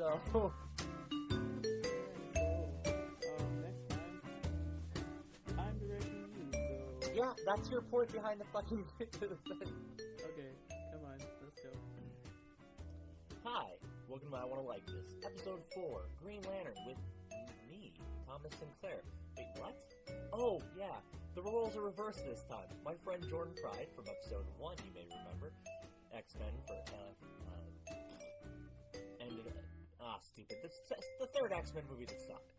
So... next time, I'm directing you, so... Yeah, that's your point behind the fucking thing. Okay, come on, let's go. Hi, welcome to I Wanna Like This, episode 4, Green Lantern, with me, Thomas SInclair. Wait, what? Oh, yeah, the roles are reversed this time. My friend Jordan Pryde from episode 1, you may remember, X-Men for, stupid. The third X-Men movie that sucked.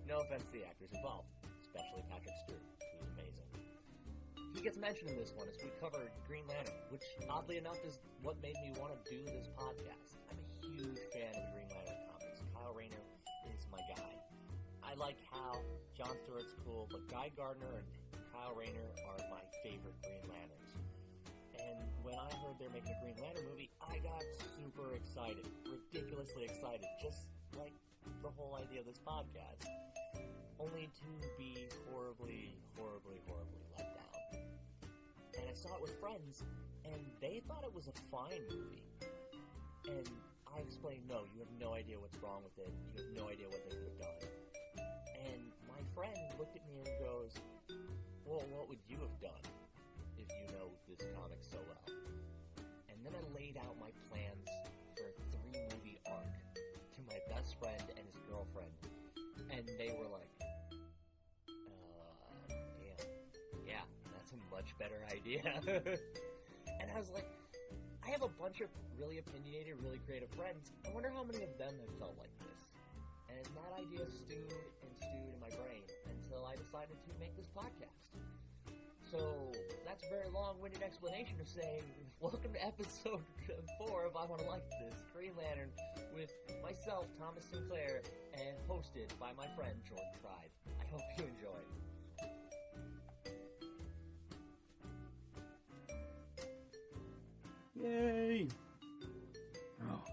No offense to the actors involved, especially Patrick Stewart, who's amazing. He gets mentioned in this one as we cover Green Lantern, which, oddly enough, is what made me want to do this podcast. I'm a huge fan of the Green Lantern comics. Kyle Rayner is my guy. I like Hal, John Stewart's cool, but Guy Gardner and Kyle Rayner are my favorite Green Lanterns. And when I heard they're making a Green Lantern movie, I got super excited. Ridiculously excited. Just like the whole idea of this podcast. Only to be horribly let down. And I saw it with friends, and they thought it was a fine movie. And I explained, no, you have no idea what's wrong with it. You have no idea what they could have done. And my friend looked at me and goes, well, what would you have done if you know this comic so well? And then I laid out my plans for a 3-movie arc to my best friend and his girlfriend. And they were like, yeah, that's a much better idea. And I was like, I have a bunch of really opinionated, really creative friends. I wonder how many of them have felt like this. And that idea stewed in my brain until I decided to make this podcast. So, that's a very long-winded explanation of saying, welcome to episode 4 of I Wanna Like This, Green Lantern, with myself, Thomas SInclair, and hosted by my friend, Jordan Pryde. I hope you enjoy. Yay! Oh.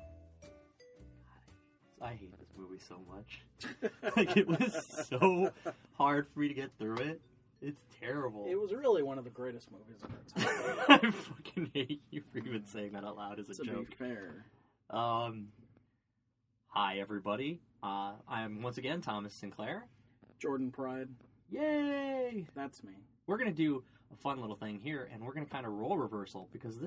I hate this movie so much. Like, it was so hard for me to get through it. It's terrible. It was really one of the greatest movies of our time. I fucking hate you for even saying that out loud as a joke. To be fair. Hi, everybody. I'm, once again, Thomas SInclair. Jordan Pryde. Yay! That's me. We're going to do a fun little thing here, and we're going to kind of role reversal, because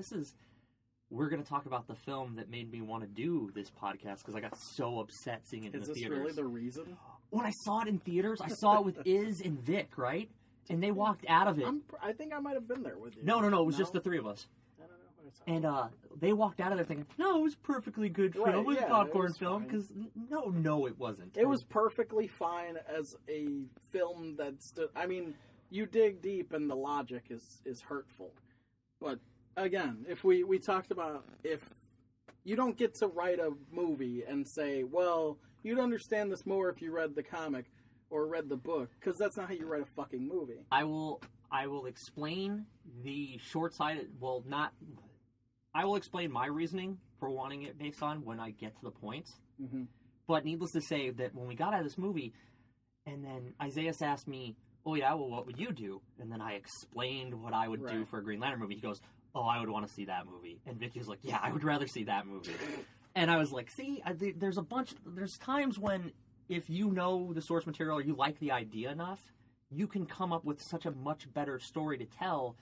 we're going to talk about the film that made me want to do this podcast, because I got so upset seeing it in the theaters. Is this really the reason? When I saw it in theaters, I saw it with Iz and Vic, right? And they walked out of it. I think I might have been there with you. No, it was just the three of us. I don't know what it's about. And they walked out of there thinking, no, it was a perfectly good film. Right, it was yeah, a popcorn it was film. fine. Because, no, it wasn't. It was perfectly fine as a film that stood... I mean, you dig deep and the logic is hurtful. But, again, if we talked about if you don't get to write a movie and say, well, you'd understand this more if you read the comic or read the book, because that's not how you write a fucking movie. I will explain the short-sighted... Well, not... I will explain my reasoning for wanting it based on when I get to the points. Mm-hmm. But needless to say that when we got out of this movie, and then Isaiah asked me, oh yeah, well, what would you do? And then I explained what I would do for a Green Lantern movie. He goes, oh, I would want to see that movie. And Vicky's like, yeah, I would rather see that movie. And I was like, see, there's times when if you know the source material or you like the idea enough, you can come up with such a much better story to tell.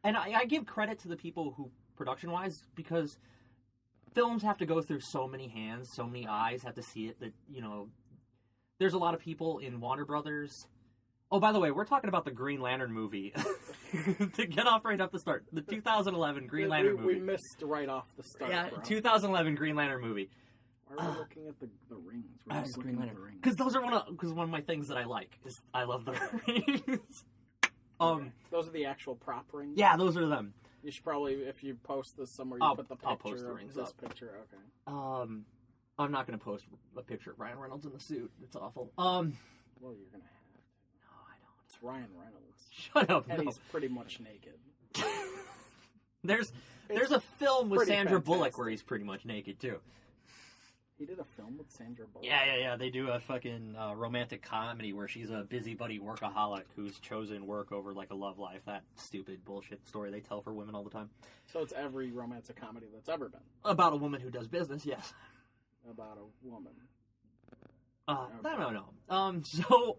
And I give credit to the people who, production-wise, because films have to go through so many hands, so many eyes have to see it that, there's a lot of people in Warner Brothers. Oh, by the way, we're talking about the Green Lantern movie. To get off right off the start. The 2011 Green Lantern movie. We missed right off the start, Yeah, bro. 2011 Green Lantern movie. Why are we looking at the rings? We're just looking at the rings. Because those are one of my things that I like. Is I love the rings. Those are the actual prop rings? Yeah, those are them. You should probably, if you post this somewhere, put the picture I'll post the rings of this up. picture. Okay. I'm not going to post a picture of Ryan Reynolds in the suit. It's awful. Well, you're going to have to. No, I don't. It's Ryan Reynolds. Shut up, And no. he's pretty much naked. There's a film with Sandra fantastic. Bullock where he's pretty much naked, too. He did a film with Sandra Bullock. Yeah. They do a fucking romantic comedy where she's a busybody workaholic who's chosen work over like a love life. That stupid bullshit story they tell for women all the time. So it's every romantic comedy that's ever been. About a woman who does business, yes. About a woman. No. So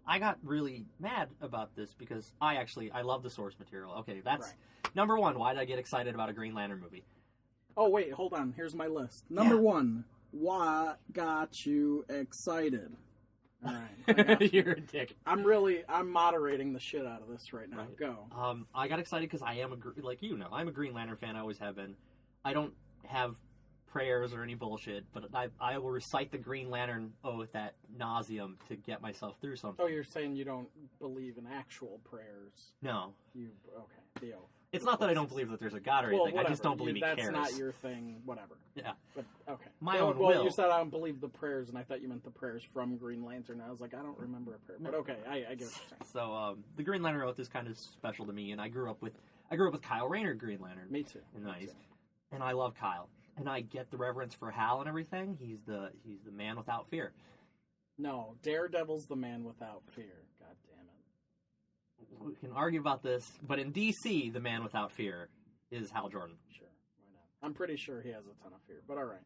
I got really mad about this because I love the source material. Okay, that's number one. Why did I get excited about a Green Lantern movie? Oh, wait, hold on. Here's my list. Number one, what got you excited? All right. You're a dick. I'm moderating the shit out of this right now. Right. Go. I got excited because I am I'm a Green Lantern fan. I always have been. I don't have prayers or any bullshit, but I will recite the Green Lantern oath ad nauseum to get myself through something. Oh, you're saying you don't believe in actual prayers? No. The oath. It's not that I don't believe that there's a God or anything. Whatever. I just don't believe he cares. That's not your thing. Whatever. Yeah. But okay. My own will. You said I don't believe the prayers, and I thought you meant the prayers from Green Lantern. I was like, I don't remember a prayer. But okay, I get what you're saying. So the Green Lantern oath is kind of special to me, and I grew up with Kyle Rayner Green Lantern. Me too. And I love Kyle, and I get the reverence for Hal and everything. He's the man without fear. No, Daredevil's the man without fear. God damn it. We can argue about this, but in DC, the man without fear is Hal Jordan. Sure, why not? I'm pretty sure he has a ton of fear, but all right.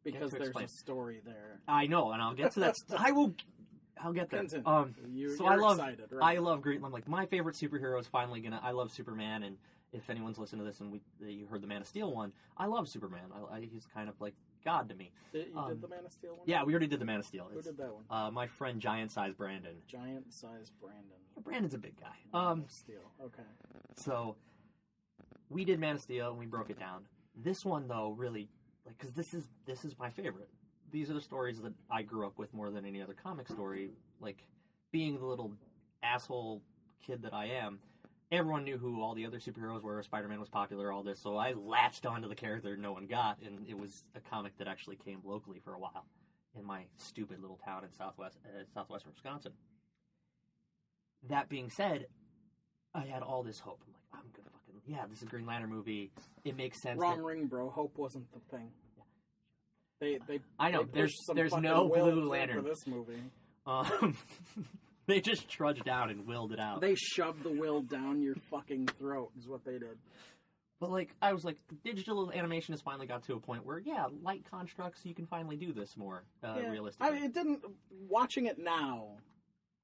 Because there's a story there. I know, and I'll get to that. I'll get there. You're excited, right? I love Green. I'm like, my favorite superhero is finally gonna. I love Superman, and if anyone's listened to this and you heard the Man of Steel one, I love Superman. He's kind of like God to me. You did the Man of Steel one? Yeah, we already did the Man of Steel. Who did that one? My friend Giant Size Brandon. Giant Size Brandon. Brandon's a big guy. Man of Steel. Okay. So we did Man of Steel and we broke it down. This one though, really, like, because this is my favorite. These are the stories that I grew up with more than any other comic story. Like, being the little asshole kid that I am, everyone knew who all the other superheroes were. Spider-Man was popular, all this. So I latched onto the character no one got, and it was a comic that actually came locally for a while in my stupid little town in southwestern Wisconsin. That being said, I had all this hope. I'm like, I'm gonna this is a Green Lantern movie. It makes sense. Wrong ring, bro. Hope wasn't the thing. I know. There's no Blue Lantern for this movie. They just trudged down and willed it out. They shoved the will down your fucking throat is what they did. But I was like, digital animation has finally got to a point where, light constructs, you can finally do this more realistically. I mean, watching it now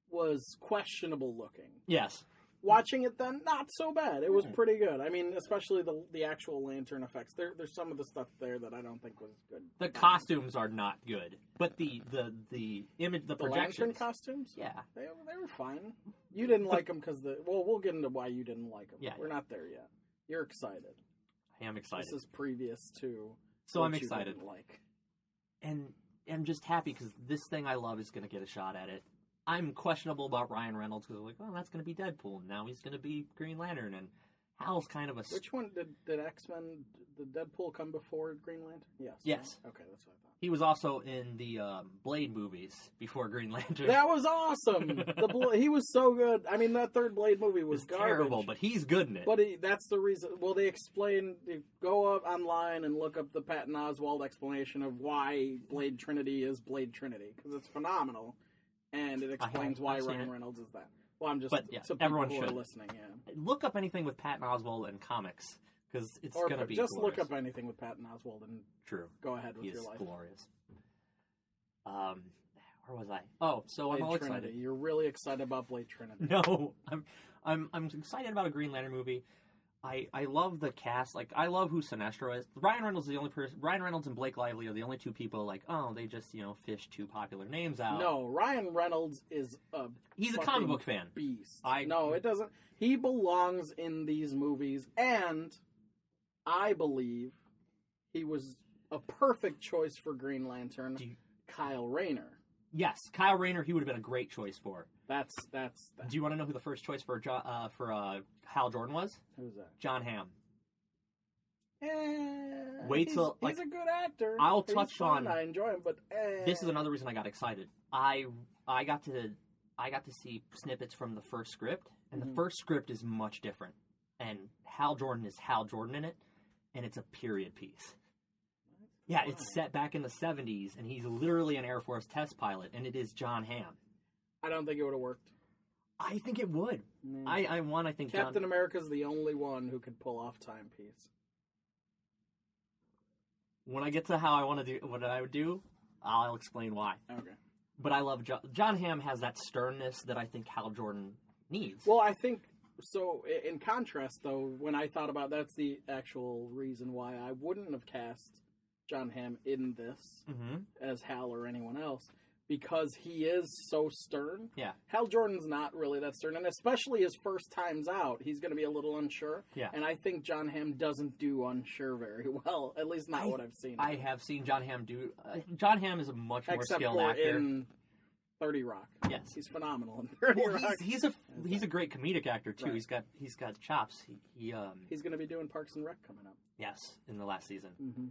was questionable looking. Yes. Watching it then, not so bad. It was pretty good. I mean, especially the actual lantern effects. There's some of the stuff there that I don't think was good. The costumes are not good, but the image, the projections. Lantern costumes? Yeah, they were fine. You didn't like them because we'll get into why you didn't like them. Yeah, we're not there yet. You're excited. I am excited. This is previous to. So I'm excited. Like, and I'm just happy because this thing I love is going to get a shot at it. I'm questionable about Ryan Reynolds because I'm like, well, that's going to be Deadpool. Now he's going to be Green Lantern, and Hal's kind of a... Which one did X-Men, did Deadpool come before Green Lantern? Yes. Okay, that's what I thought. He was also in the Blade movies before Green Lantern. That was awesome! He was so good. I mean, that third Blade movie was garbage. Terrible, but he's good in it. But that's the reason... Well, they go up online and look up the Patton Oswalt explanation of why Blade Trinity is Blade Trinity, because it's phenomenal. And it explains why Ryan Reynolds is that. Well, I'm just to everyone people should who are listening. Yeah, look up anything with Patton Oswalt and comics because it's going to be just glorious. Look up anything with Patton Oswalt and go ahead with your life. Glorious. Where was I? Oh, so Blade I'm all Trinity. excited. You're really excited about Blade Trinity. No, I'm excited about a Green Lantern movie. I love the cast. Like, I love who Sinestro is. Ryan Reynolds is the only person. Ryan Reynolds and Blake Lively are the only two people. Like, they just fish two popular names out. No, Ryan Reynolds is he's a comic book fan. Beast. No, it doesn't. He belongs in these movies, and I believe he was a perfect choice for Green Lantern. Kyle Rayner. Yes, Kyle Rayner. He would have been a great choice for. That's. Do you want to know who the first choice for Hal Jordan was? Who's that? John Hamm. Wait till he's a good actor. I'll touch on. I enjoy him, but this is another reason I got excited. I got to see snippets from the first script, and the first script is much different. And Hal Jordan is Hal Jordan in it, and it's a period piece. Yeah, it's set back in the 70s, and he's literally an Air Force test pilot, and it is John Hamm. I don't think it would have worked. I think it would. I think Captain America's the only one who could pull off timepiece. When I get to how I want to do what I would do, I'll explain why. Okay. But I love John Hamm has that sternness that I think Hal Jordan needs. Well, I think so. In contrast, though, when I thought about that's the actual reason why I wouldn't have cast John Hamm in this as Hal or anyone else, because he is so stern. Yeah. Hal Jordan's not really that stern, and especially his first times out, he's going to be a little unsure. Yeah. And I think John Hamm doesn't do unsure very well, at least not what I've seen. I have seen John Hamm do... John Hamm is a much more skilled actor. Except for in 30 Rock. Yes. He's phenomenal in 30 Rock. He's a great comedic actor, too. Right. He's got chops. He's going to be doing Parks and Rec coming up. Yes, in the last season. Mm-hmm.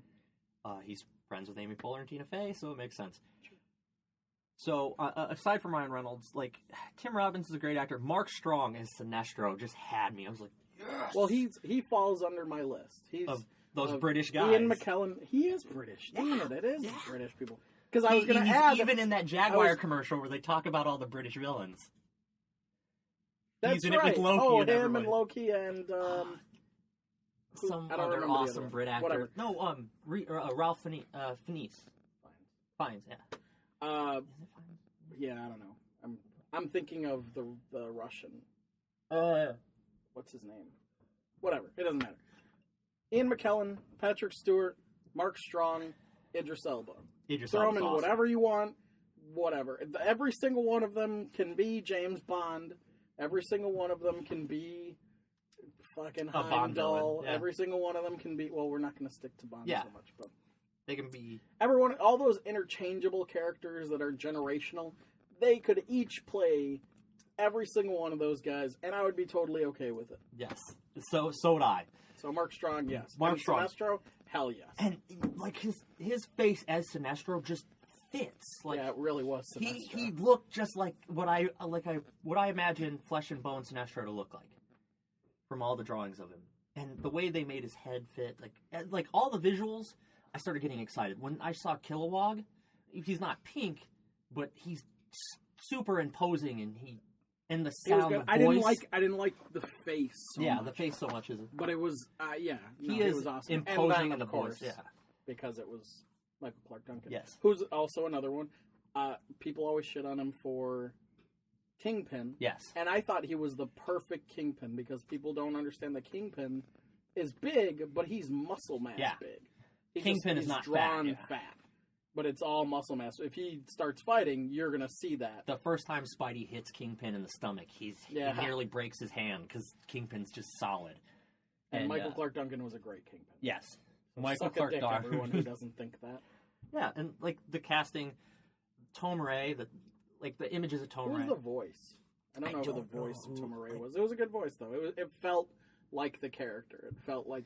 He's friends with Amy Poehler and Tina Fey, so it makes sense. So, aside from Ryan Reynolds, like, Tim Robbins is a great actor. Mark Strong as Sinestro just had me. I was like, yes! Well, he falls under my list. He's of those British guys. Ian McKellen, he is British. Damn it is British people. Because I was going to he's add... even in that Jaguar commercial where they talk about all the British villains. That's he's in right. it with Loki and him everybody. and Loki and... some I don't other remember awesome Brit actor. Whatever. No, Ralph Fiennes. Fiennes, yeah. Is it Fiennes? Yeah, I don't know. I'm thinking of the Russian. What's his name? Whatever. It doesn't matter. Ian McKellen, Patrick Stewart, Mark Strong, Idris Elba. Throw them in awesome. whatever you want. Whatever. Every single one of them can be James Bond. Every single one of them can be fucking Heimdall. Yeah. Every single one of them can be... Well, we're not going to stick to Bond so much, but... They can be... all those interchangeable characters that are generational, they could each play every single one of those guys, and I would be totally okay with it. Yes. So would I. So Mark Strong, yes. Mark Strong. Sinestro, hell yes. And, like, his face as Sinestro just fits. Like, yeah, it really was Sinestro. He looked just like what I imagine Flesh and Bone Sinestro to look like from all the drawings of him. And the way they made his head fit, like all the visuals... I started getting excited. When I saw Kilowog, he's not pink, but he's super imposing, and the sound, the voice. I didn't like the face so much. The face so much isn't. But it was, he was awesome. Imposing in the course, voice, because it was Michael Clark Duncan. Yes. Who's also another one. People always shit on him for Kingpin. Yes. And I thought he was the perfect Kingpin, because people don't understand that Kingpin is big, but he's muscle mass big. Kingpin is not drawn fat, but it's all muscle mass. If he starts fighting, you're going to see that. The first time Spidey hits Kingpin in the stomach, he nearly breaks his hand because Kingpin's just solid. And Michael Clark Duncan was a great Kingpin. Yes. So Michael Clark Duncan. Everyone who doesn't think that. Yeah, and like the casting, Tom Ray, the images of Tom Ray. Who was the voice? I don't know who the voice of Tom Ray was. It was a good voice, though. It felt like the character. It felt like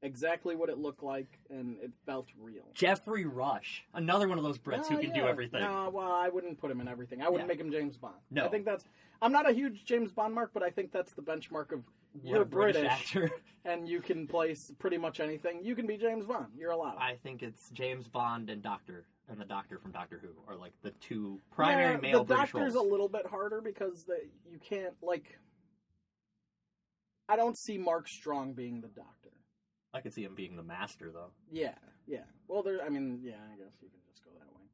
exactly what it looked like, and it felt real. Jeffrey Rush, another one of those Brits who can do everything. No, well, I wouldn't put him in everything. I wouldn't make him James Bond. No. I think I'm not a huge James Bond mark, but I think that's the benchmark of you're British actor. And you can play pretty much anything. You can be James Bond. You're allowed. I think it's James Bond and the Doctor from Doctor Who are like the two primary male British roles. The Doctor's a little bit harder because you can't, I don't see Mark Strong being the Doctor. I could see him being the Master, though. Yeah. Well, I guess you can just go that way.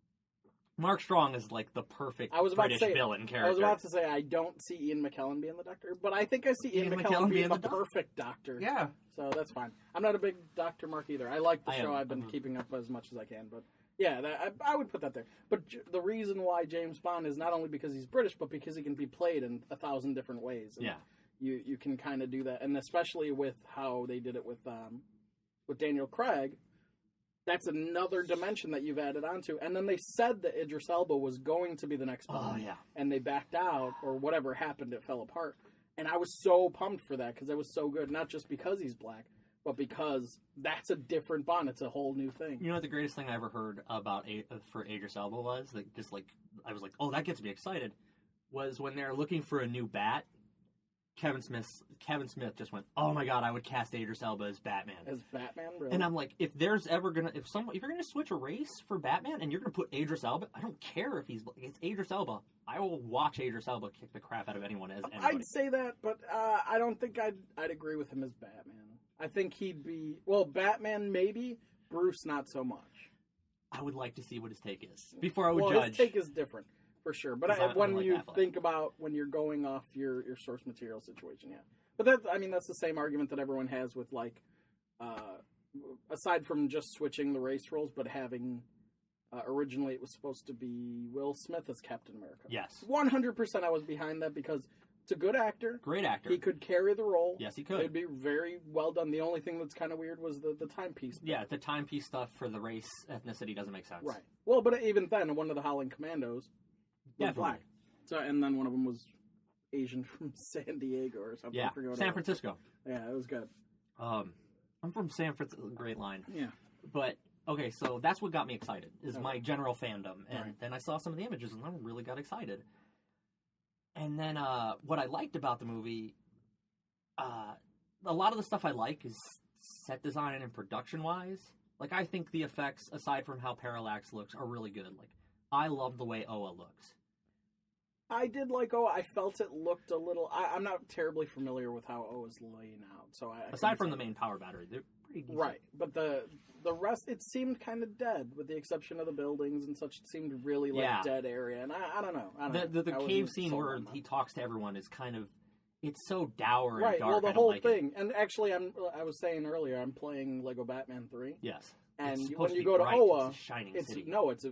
Mark Strong is like the perfect British villain character. I was about to say I don't see Ian McKellen being the Doctor, but I think I see Ian McKellen being the perfect Doctor. Yeah. So that's fine. I'm not a big Doctor mark either. I like the show. I've been keeping up as much as I can, but yeah, I would put that there. But the reason why James Bond is not only because he's British, but because he can be played in 1,000 different ways. And you can kind of do that, and especially with how they did it with Daniel Craig, that's another dimension that you've added onto. And then they said that Idris Elba was going to be the next Bond. Oh, yeah. And they backed out, or whatever happened, it fell apart. And I was so pumped for that, because it was so good, not just because he's black, but because that's a different Bond. It's a whole new thing. You know what the greatest thing I ever heard about for Idris Elba was? I was like, oh, that gets me excited, was when they're looking for a new bat. Kevin Smith just went, "Oh my god, I would cast Idris Elba as Batman." As Batman, really? And I'm like, if you're gonna switch a race for Batman and you're gonna put Idris Elba, I don't care if it's Idris Elba. I will watch Idris Elba kick the crap out of anyone as anybody. I'd say that, but I don't think I'd agree with him as Batman. I think he'd be Batman maybe, Bruce not so much. I would like to see what his take is before I would judge. His take is different. For sure, but when you think about when you're going off your source material situation, yeah. But that's the same argument that everyone has with aside from just switching the race roles, but having originally it was supposed to be Will Smith as Captain America. Yes, 100% I was behind that because it's a good actor, great actor. He could carry the role. Yes, he could. It'd be very well done. The only thing that's kind of weird was the timepiece. Yeah, the timepiece stuff for the race ethnicity doesn't make sense. Right. Well, but even then, one of the Howling Commandos. Black. So, and then one of them was Asian from San Diego or something. Yeah, San Francisco. Yeah, it was good. I'm from San Francisco. Great line. Yeah. But, okay, so that's what got me excited, is my general fandom. And then I saw some of the images, and I really got excited. And then what I liked about the movie, a lot of the stuff I like is set design and production-wise. Like, I think the effects, aside from how Parallax looks, are really good. Like, I love the way Oa looks. I did like Oa. I felt it looked a little... I'm not terribly familiar with how Oa's laying out, so aside from the main power battery, they're pretty decent. Right, but the rest, it seemed kind of dead, with the exception of the buildings and such. It seemed really dead area, and I don't know. The cave scene where he talks to everyone is kind of... It's so dour and dark. Right, well, the whole thing. And actually, I was saying earlier, I'm playing Lego Batman 3. Yes. And when you go to Oa, it's a shining city.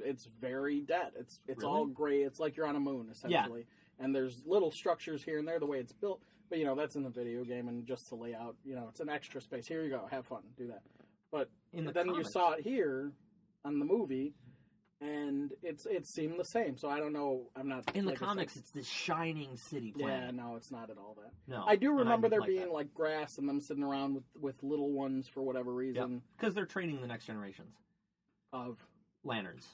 It's very dead. It's really? all gray. It's like you're on a moon, essentially. Yeah. And there's little structures here and there, the way it's built. But, that's in the video game, and just to lay out, it's an extra space. Here you go. Have fun. Do that. But then comics, you saw it here on the movie, and it seemed the same. So I don't know. I'm not... In the comics, it's this shining city planet. Yeah, no, it's not at all that. No. I do remember there being, grass and them sitting around with little ones for whatever reason. Because they're training the next generations. Of? Lanterns.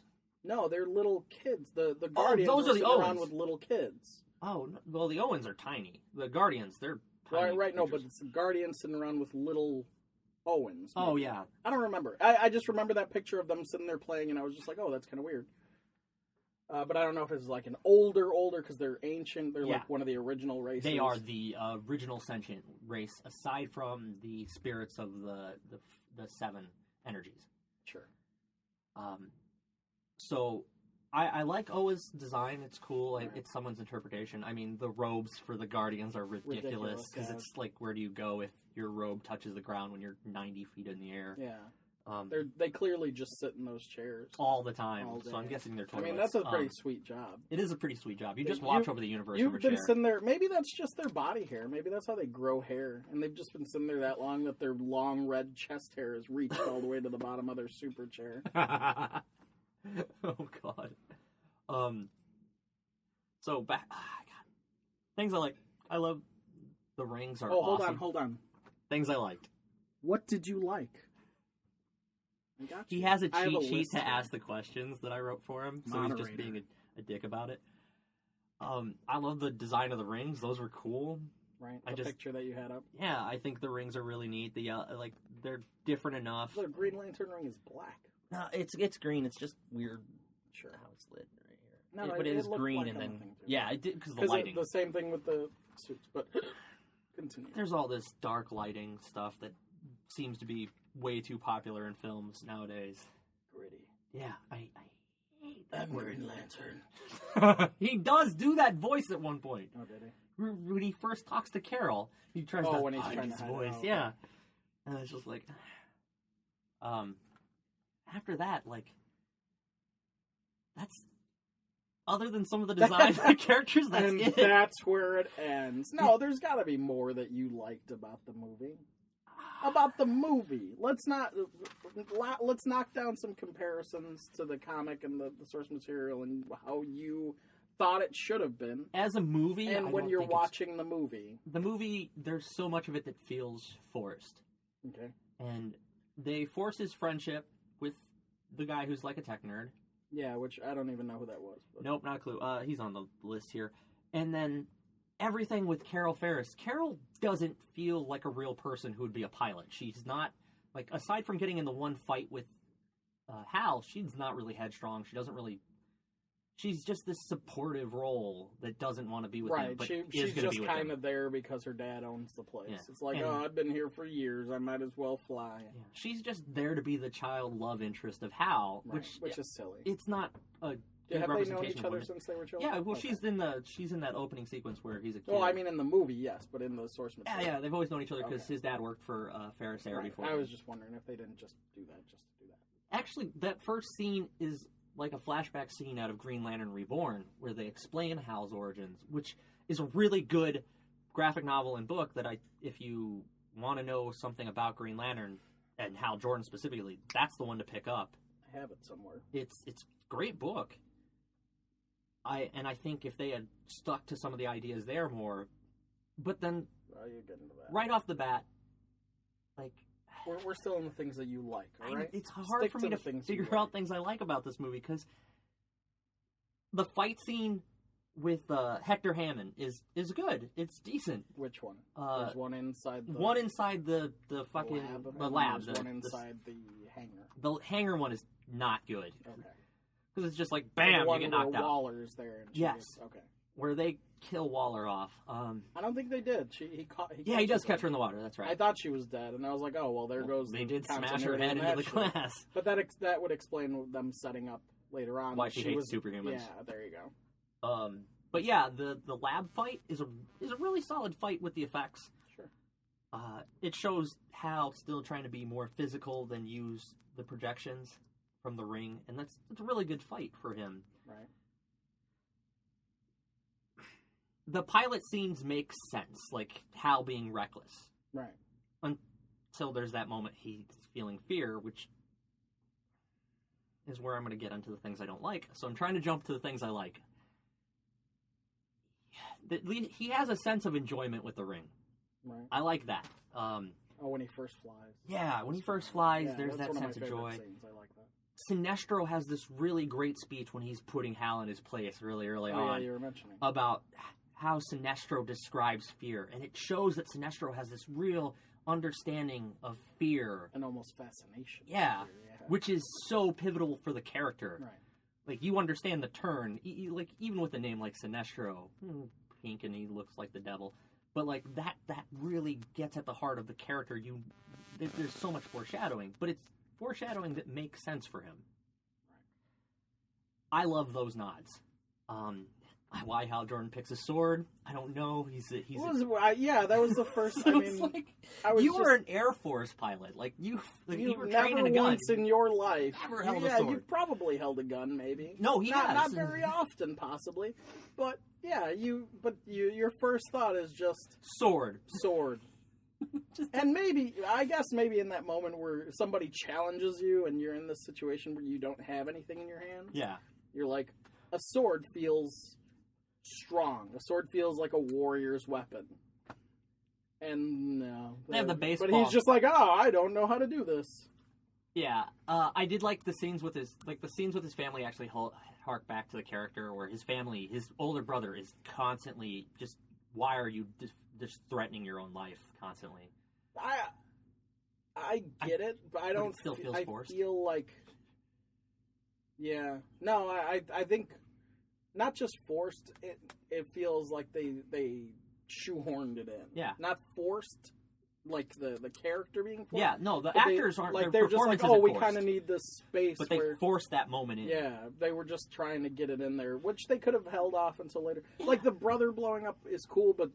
No, they're little kids. The Guardians those are the Owens. Around with little kids. Oh, well, the Owens are tiny. The Guardians, they're tiny. Right, no, but it's the Guardians sitting around with little Owens. Maybe. Oh, yeah. I don't remember. I just remember that picture of them sitting there playing, and I was just like, oh, that's kind of weird. But I don't know if it's like an older, because they're ancient. They're like one of the original races. They are the original sentient race, aside from the spirits of the seven energies. Sure. So I like Oa's design. It's cool. It's someone's interpretation. I mean, the robes for the Guardians are ridiculous because it's like, where do you go if your robe touches the ground when you're 90 feet in the air? Yeah. They clearly just sit in those chairs all the time. So I'm guessing they're toilets. I mean, that's a pretty sweet job. It is a pretty sweet job. You just watch over the universe. You've been sitting there. Maybe that's just their body hair. Maybe that's how they grow hair, and they've just been sitting there that long that their long red chest hair has reached all the way to the bottom of their super chair. Oh God. So back. God. Things I like. I love the rings are. Awesome. Hold on. Things I liked. What did you like? He has a cheat sheet to ask the questions that I wrote for him, so he's just being a dick about it. I love the design of the rings; those were cool. Right, the picture that you had up. Yeah, I think the rings are really neat. They're different enough. The Green Lantern ring is black. No, it's green. It's just weird. Sure, how it's lit right here. No, but it is green, like and then it did because the lighting. The same thing with the suits, but continue. There's all this dark lighting stuff that seems to be way too popular in films nowadays. Gritty. Yeah, I hate that Green Lantern. He does do that voice at one point. Oh, did he? When he first talks to Carol, he tries to hide his voice. Yeah, and it's just like, after that, that's other than some of the designs of the characters. That's and it. That's where it ends. No, there's got to be more that you liked about the movie. About the movie, let's knock down some comparisons to the comic and the source material and how you thought it should have been as a movie. And when you're watching the movie, there's so much of it that feels forced. Okay, and they force his friendship with the guy who's like a tech nerd. Yeah, which I don't even know who that was. But... Nope, not a clue. He's on the list here, and then everything with Carol Ferris. Carol doesn't feel like a real person who would be a pilot. She's not, like, aside from getting in the one fight with Hal, she's not really headstrong. She doesn't really... She's just this supportive role that doesn't want to be with him, but she's is going to be with him. just kind of there because her dad owns the place. Yeah. It's like, I've been here for years. I might as well fly. Yeah. She's just there to be the child love interest of Hal, Right, which is silly. It's not a have they known representation each of other women. since they were children? Yeah, well, Okay. she's in that opening sequence where he's a kid. Well, I mean, in the movie, yes, but in the source material. Yeah, they've always known each other because Okay. his dad worked for Ferris Air before. I was just wondering if they didn't just do that just to do that. Actually, that first scene is like a flashback scene out of Green Lantern Reborn, where they explain Hal's origins, which is a really good graphic novel and book that if you want to know something about Green Lantern and Hal Jordan specifically, that's the one to pick up. I have it somewhere. It's a great book. I think if they had stuck to some of the ideas there more, but then You get into that. right off the bat, like... We're still in the things that you like, all right? It's hard Stick for me to to the things figure you like. out things I like about this movie, because the fight scene with Hector Hammond is good. It's decent. Which one? There's one inside the... One inside the fucking lab of the him, lab. There's one inside the hangar. The hangar one is not good. Okay. Because it's just like, The bam, one you get where knocked out. Waller's there. And she Yes. gets- okay. Where they kill Waller off. I don't think they did. He He does catch her in the water, that's right. I thought she was dead, and I was like, oh, well, there goes They the did smash her continuity head in into that the shit. glass. But that would explain them setting up later on. Why that she she hates was, superhumans. Yeah, there you go. But yeah, the lab fight is a really solid fight with the effects. Sure. It shows Hal still trying to be more physical than use the projections from the ring, and that's a really good fight for him. Right. The pilot scenes make sense, like Hal being reckless. Right. Until there's that moment he's feeling fear, which is where I'm going to get into the things I don't like. So I'm trying to jump to the things I like. He has a sense of enjoyment with the ring. Right. I like that. When he first flies. Yeah, when he first flies, Yeah, there's that's that one sense of of my joy. favorite scenes. I like that. Sinestro has this really great speech when he's putting Hal in his place really early Oh, on yeah, you were mentioning. about how Sinestro describes fear. And it shows that Sinestro has this real understanding of fear. And almost fascination. Yeah, which is so pivotal for the character. Right. Like, you understand the turn, like even with a name like Sinestro, pink and he looks like the devil. But like that really gets at the heart of the character. There's so much foreshadowing, but it's foreshadowing that makes sense for him. Right. I love those nods. Why Hal Jordan picks a sword, I don't know. Yeah, that was the first. I mean, like, you were an Air Force pilot. Like you were training a never gun. once in your life Never held a yeah, sword. you've probably held a gun, maybe. No, he has. Not very often, possibly. But yeah, your first thought is just sword. And I guess maybe in that moment where somebody challenges you and you're in this situation where you don't have anything in your hands. Yeah. You're like, a sword feels strong. A sword feels like a warrior's weapon. And no. They have the baseball. But he's just like, I don't know how to do this. Yeah. I did like the scenes with his family actually hark back to the character where his family, his older brother is constantly just, why are you just threatening your own life constantly? I get it, but I don't. It still feels forced. I feel like, yeah, no, I think not just forced. It feels like they shoehorned it in. Yeah, not forced, like the character being forced. Yeah, no, the actors aren't. Like they're just like, we kind of need this space. But they forced that moment in. Yeah, they were just trying to get it in there, which they could have held off until later. Yeah. Like the brother blowing up is cool, but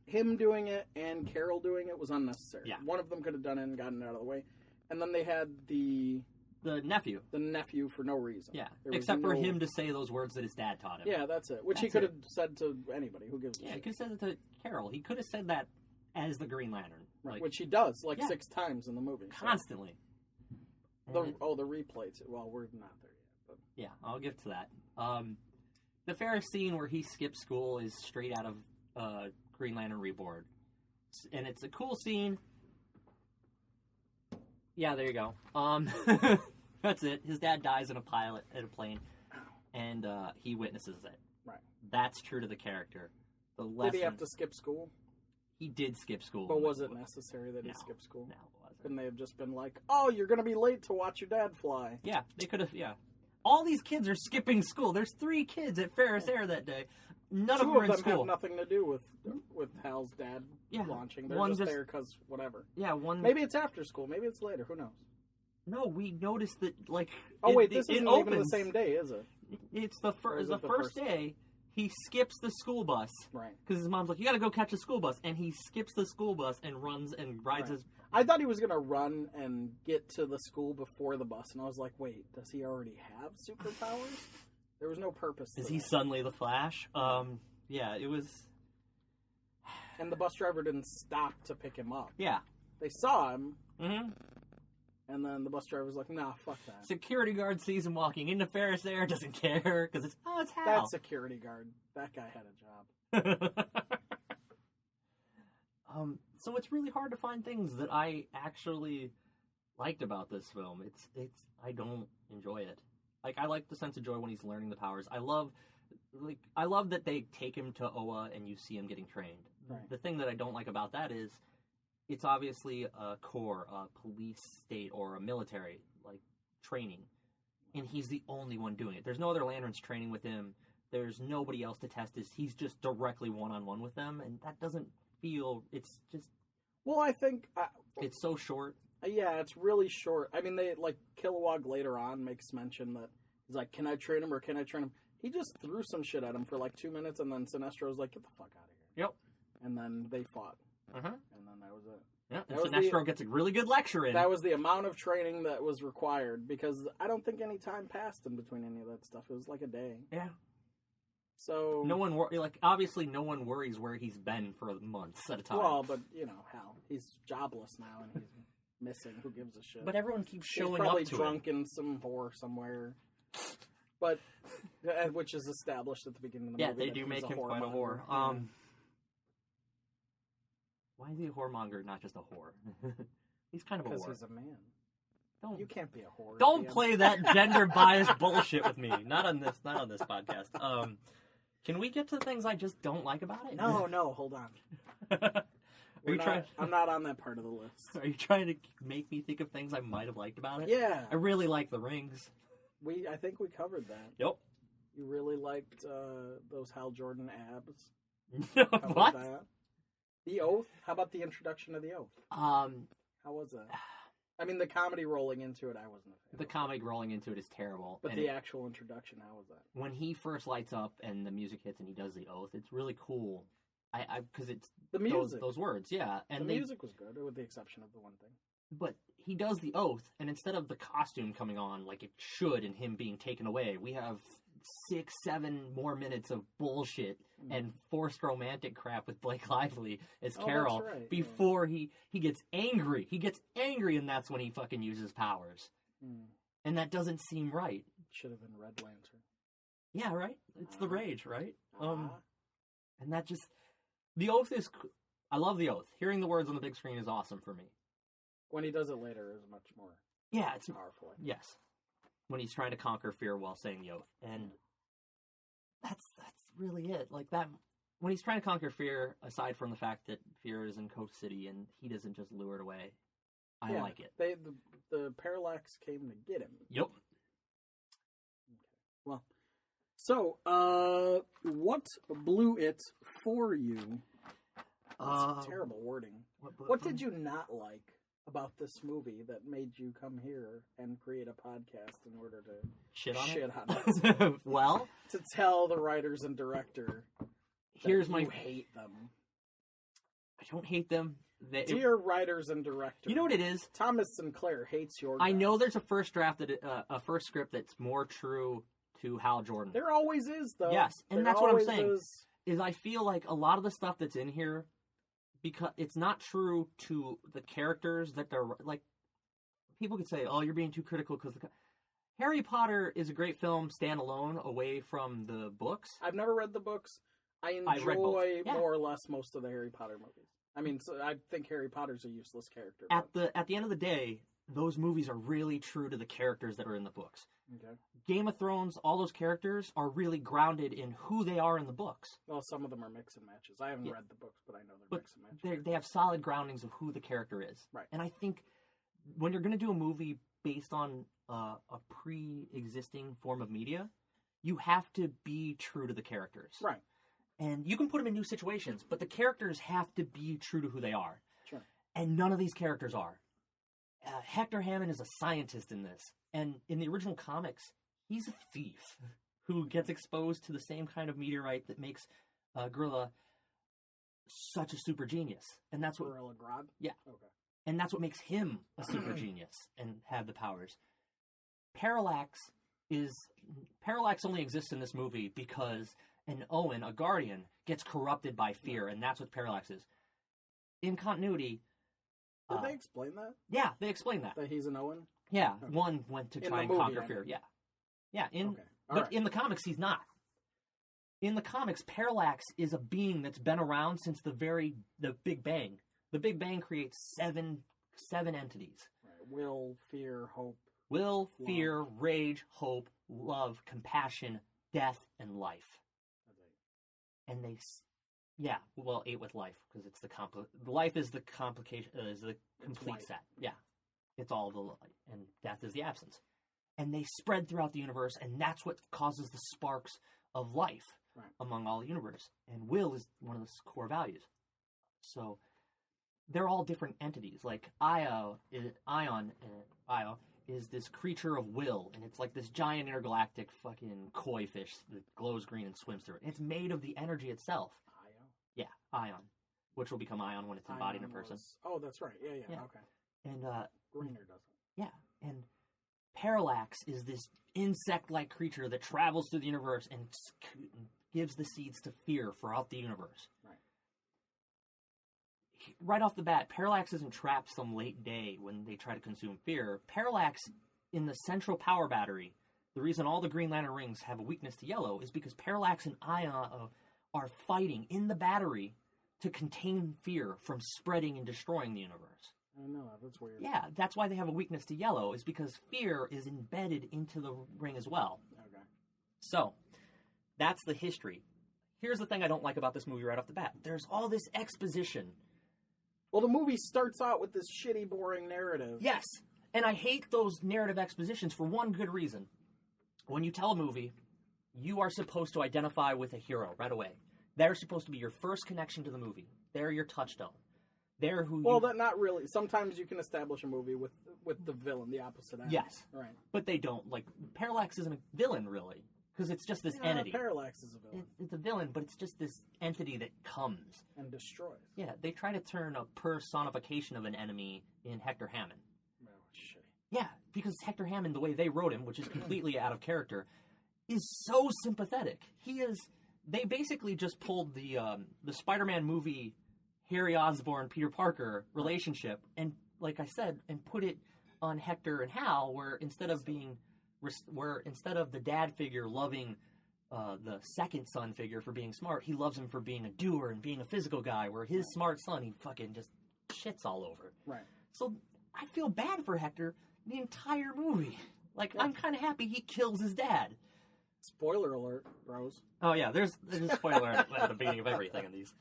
him doing it and Carol doing it was unnecessary. Yeah. One of them could have done it and gotten it out of the way. And then they had the nephew. The nephew for no reason. Yeah, except for him to say those words that his dad taught him. Yeah, that's it. Which he could have said to anybody. Who gives a shit? Yeah, he could have said it to Carol. He could have said that as the Green Lantern. Right, which he does, 6 times in the movie. Constantly. So. The replay, too. Well, we're not there yet. But. Yeah, I'll get to that. The Ferris scene where he skips school is straight out of Green Lantern Reborn. And it's a cool scene. Yeah, there you go. That's it. His dad dies in a plane, and he witnesses it. Right. That's true to the character. the lesson. Did he have to skip school? He did skip school. But was it necessary that he skip school? No, it wasn't. Couldn't they have just been like, oh, you're going to be late to watch your dad fly? Yeah, they could have, yeah. All these kids are skipping school. There's 3 kids at Ferris Air that day. None of them are in school. 2 of them have nothing to do with Hal's dad launching. They're just there because whatever. Yeah, one... Maybe it's after school. Maybe it's later. Who knows? No, we noticed that, like... Oh, wait, this isn't even the same day, is it? It's the first day. He skips the school bus. Right. Because his mom's like, you gotta go catch the school bus. And he skips the school bus and runs and rides his... I thought he was going to run and get to the school before the bus. And I was like, wait, does he already have superpowers? There was no purpose to Is he suddenly the Flash? Yeah, it was... And the bus driver didn't stop to pick him up. Yeah. They saw him. Mm-hmm. And then the bus driver was like, nah, fuck that. Security guard sees him walking into Ferris Air, doesn't care, because it's Hal. That security guard. That guy had a job. So it's really hard to find things that I actually liked about this film. I don't enjoy it. Like, I like the sense of joy when he's learning the powers. I love that they take him to Oa and you see him getting trained. Right. The thing that I don't like about that is it's obviously a corps, a police state, or a military, like, training. And he's the only one doing it. There's no other Lanterns training with him. There's nobody else to test this. He's just directly one-on-one with them, and that doesn't feel... It's just... Well, I think... it's so short. Yeah, it's really short. I mean, they, like, Kilowog later on makes mention that he's like, can I train him or can I train him? He just threw some shit at him for, like, 2 minutes, and then Sinestro's like, get the fuck out of here. Yep. And then they fought. Uh-huh. And then that was it. Yeah, and Sinestro gets a really good lecture in. That was the amount of training that was required, because I don't think any time passed in between any of that stuff. It was like a day. Yeah. So no one obviously no one worries where he's been for months at a time. Well, but you know Hal, he's jobless now and he's missing. Who gives a shit? But everyone keeps showing he's probably up to drunk him. in some whore somewhere. But which is established at the beginning of the movie. Yeah, they do make him quite a whore. Why is he a whoremonger, not just a whore? He's kind of a whore. Because he's a man. You can't be a whore. Don't play that gender biased bullshit with me. Not on this podcast. Can we get to the things I just don't like about it? No, hold on. I'm not on that part of the list. Are you trying to make me think of things I might have liked about it? Yeah. I really like the rings. I think we covered that. Yep. You really liked those Hal Jordan abs. What? That. The Oath? How about the introduction of The Oath? How was that? I mean, the comedy rolling into it, I wasn't a fan. The comedy rolling into it is terrible. But the actual introduction, how was that? When he first lights up and the music hits and he does the Oath, it's really cool. Because it's the music. Those words, yeah. And the music was good, with the exception of the one thing. But he does the Oath, and instead of the costume coming on like it should and him being taken away, we have 6-7 more minutes of bullshit and forced romantic crap with Blake Lively as Carol before he gets angry. He gets angry, and that's when he fucking uses powers. And that doesn't seem right. Should have been Red Lantern. Yeah, right? It's the rage, right? And that just... The Oath is... I love the Oath. Hearing the words on the big screen is awesome for me. When he does it later is much more it's powerful. Yes. When he's trying to conquer fear while saying the Oath. And that's really it. Like that, when he's trying to conquer fear, aside from the fact that fear is in Coast City and he doesn't just lure it away, I like it. The Parallax came to get him. Yep. Okay. Well, so, what blew it for you? That's terrible wording. What did you not like about this movie that made you come here and create a podcast in order to shit on it? Well, to tell the writers and director you hate them. I don't hate them. Dear writers and directors, you know what it is? Thomas SInclair hates your guys. I know there's a first draft a first script that's more true to Hal Jordan. There always is, though. Yes, and that's what I'm saying. Is I feel like a lot of the stuff that's in here, because it's not true to the characters that they're like. People could say, "Oh, you're being too critical," because Harry Potter is a great film standalone, away from the books. I've never read the books. I enjoy more or less most of the Harry Potter movies. I mean, I think Harry Potter's a useless character. At the end of the day, those movies are really true to the characters that are in the books. Okay. Game of Thrones, all those characters are really grounded in who they are in the books. Well, some of them are mix and matches. I haven't read the books, but I know they're mix and matches. They have solid groundings of who the character is. Right. And I think when you're going to do a movie based on a pre-existing form of media, you have to be true to the characters. Right. And you can put them in new situations, but the characters have to be true to who they are. Sure. And none of these characters are. Hector Hammond is a scientist in this. And in the original comics, he's a thief who gets exposed to the same kind of meteorite that makes Gorilla such a super genius. And that's what... Gorilla Grodd? Yeah. Okay. And that's what makes him a super genius and have the powers. Parallax only exists in this movie because an Owen, a Guardian, gets corrupted by fear, and that's what Parallax is. In continuity... Did they explain that? Yeah, they explain that. That he's an Owen? Yeah, okay. One went to try and movie, conquer fear. Yeah. Yeah, right. In the comics, he's not. In the comics, Parallax is a being that's been around since the Big Bang. The Big Bang creates seven entities. Right. Will, fear, hope. Will, love. fear, rage, hope, love, compassion, death, and life. Okay. And 8 with life, because it's life is the complication, is the complete set. Yeah. It's all the light, and death is the absence. And they spread throughout the universe, and that's what causes the sparks of life among all the universe. And will is one of the core values. So they're all different entities. Like Io is this creature of will, and it's like this giant intergalactic fucking koi fish that glows green and swims through it. And it's made of the energy itself. Io? Yeah, Ion. Which will become Ion when it's embodied in a person. Oh, that's right. Yeah, okay. And Greener doesn't. Yeah, and Parallax is this insect-like creature that travels through the universe and gives the seeds to fear throughout the universe. Right. Right off the bat, Parallax isn't trapped some late day when they try to consume fear. Parallax, in the central power battery, the reason all the Green Lantern rings have a weakness to yellow is because Parallax and Ion are fighting in the battery to contain fear from spreading and destroying the universe. I know, that's weird. Yeah, that's why they have a weakness to yellow, is because fear is embedded into the ring as well. Okay. So, that's the history. Here's the thing I don't like about this movie right off the bat. There's all this exposition. Well, the movie starts out with this shitty, boring narrative. Yes, and I hate those narrative expositions for one good reason. When you tell a movie, you are supposed to identify with a hero right away. They're supposed to be your first connection to the movie. They're your touchstone. They're who not really. Sometimes you can establish a movie with the villain, the opposite end. Yes. Right. But they don't. Like, Parallax isn't a villain, really. Because it's just this entity. Parallax is a villain. It's a villain, but it's just this entity that comes. And destroys. Yeah, they try to turn a personification of an enemy in Hector Hammond. Oh, shit. Yeah, because Hector Hammond, the way they wrote him, which is completely out of character, is so sympathetic. They basically just pulled the Spider-Man movie Harry Osborn, Peter Parker relationship, and like I said, and put it on Hector and Hal, where instead of the dad figure loving the second son figure for being smart, he loves him for being a doer and being a physical guy, where his smart son, he fucking just shits all over. Right. So I feel bad for Hector the entire movie. Like, I'm kind of happy he kills his dad. Spoiler alert, bros. Oh yeah, there's a spoiler at the beginning of everything in these.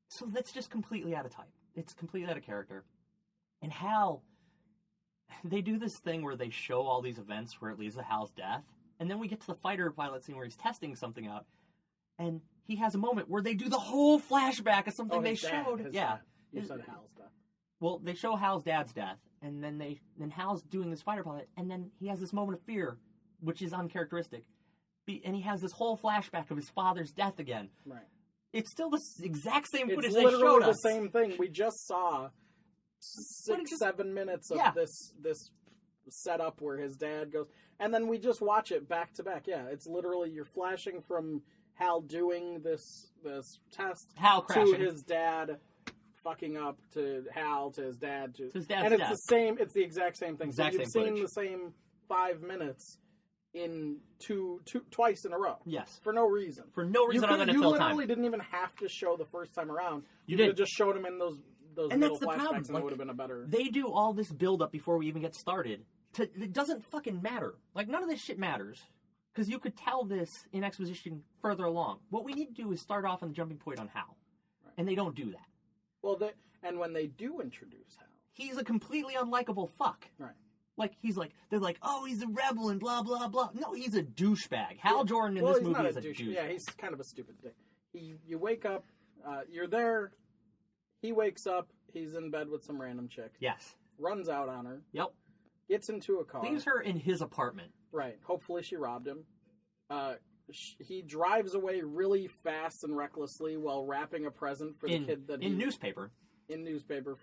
So that's just completely out of type. It's completely out of character. And Hal, they do this thing where they show all these events where it leads to Hal's death, and then we get to the fighter pilot scene where he's testing something out, and he has a moment where they do the whole flashback of something they showed. Yeah. You said Hal's death. Well, they show Hal's dad's death, and then Hal's doing this fighter pilot, and then he has this moment of fear, which is uncharacteristic. And he has this whole flashback of his father's death again. Right. It's still the exact same footage it's they showed us. literally the same thing. We just saw 7 minutes of this setup where his dad goes, and then we just watch it back to back. Yeah, it's literally you're flashing from Hal doing this test Hal crashing. to his dad fucking up to Hal to his dad to his dad's and it's death. the same. It's the exact same thing. Exact so you've same seen footage. the same 5 minutes in twice in a row. Yes. For no reason. For no reason other than to you fill time. literally didn't even have to show the first time around. You could did. have just showed him in those And middle that's the flashbacks problem. and it would have been a better... They do all this build-up before we even get started it doesn't fucking matter. Like, none of this shit matters. Because you could tell this in exposition further along. What we need to do is start off on the jumping point on Hal. Right. And they don't do that. Well, and when they do introduce Hal... He's a completely unlikable fuck. Right. Like, they're like, oh, he's a rebel and blah, blah, blah. No, he's a douchebag. Hal Jordan in this movie is a douchebag. Yeah, he's kind of a stupid dick. You wake up, you're there, he wakes up, he's in bed with some random chick. Yes. Runs out on her. Yep. Gets into a car. Leaves her in his apartment. Right. Hopefully she robbed him. He drives away really fast and recklessly while wrapping a present for the kid that in newspaper. In newspaper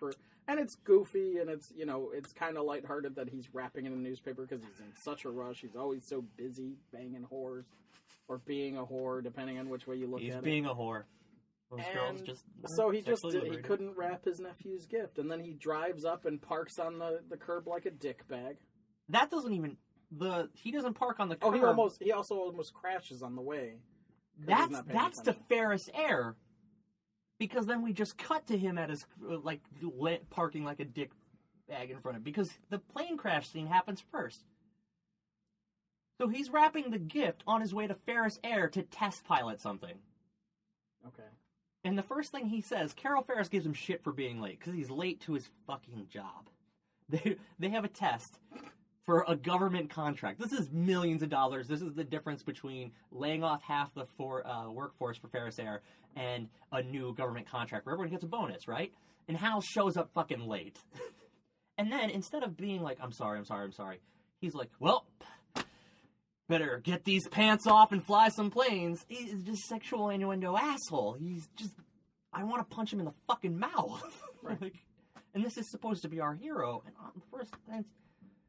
and it's goofy and it's it's kind of lighthearted that he's wrapping in a newspaper because he's in such a rush. He's always so busy banging whores or being a whore, depending on which way you look at it. He's being a whore. Those girls just so he couldn't wrap his nephew's gift, and then he drives up and parks on the curb like a dickbag. That doesn't even he doesn't park on the curb. Oh, he also almost crashes on the way. That's the fairest air. Because then we just cut to him at his parking like a dick bag in front of him. Because the plane crash scene happens first. So he's wrapping the gift on his way to Ferris Air to test pilot something. Okay. And the first thing he says, Carol Ferris gives him shit for being late because he's late to his fucking job. They have a test for a government contract. This is millions of dollars. This is the difference between laying off half the workforce for Ferris Air and a new government contract where everyone gets a bonus, right? And Hal shows up fucking late. And then instead of being like, I'm sorry, he's like, well, better get these pants off and fly some planes. He's just sexual innuendo asshole. He's just, I want to punch him in the fucking mouth. Right. And this is supposed to be our hero. And on the first glance,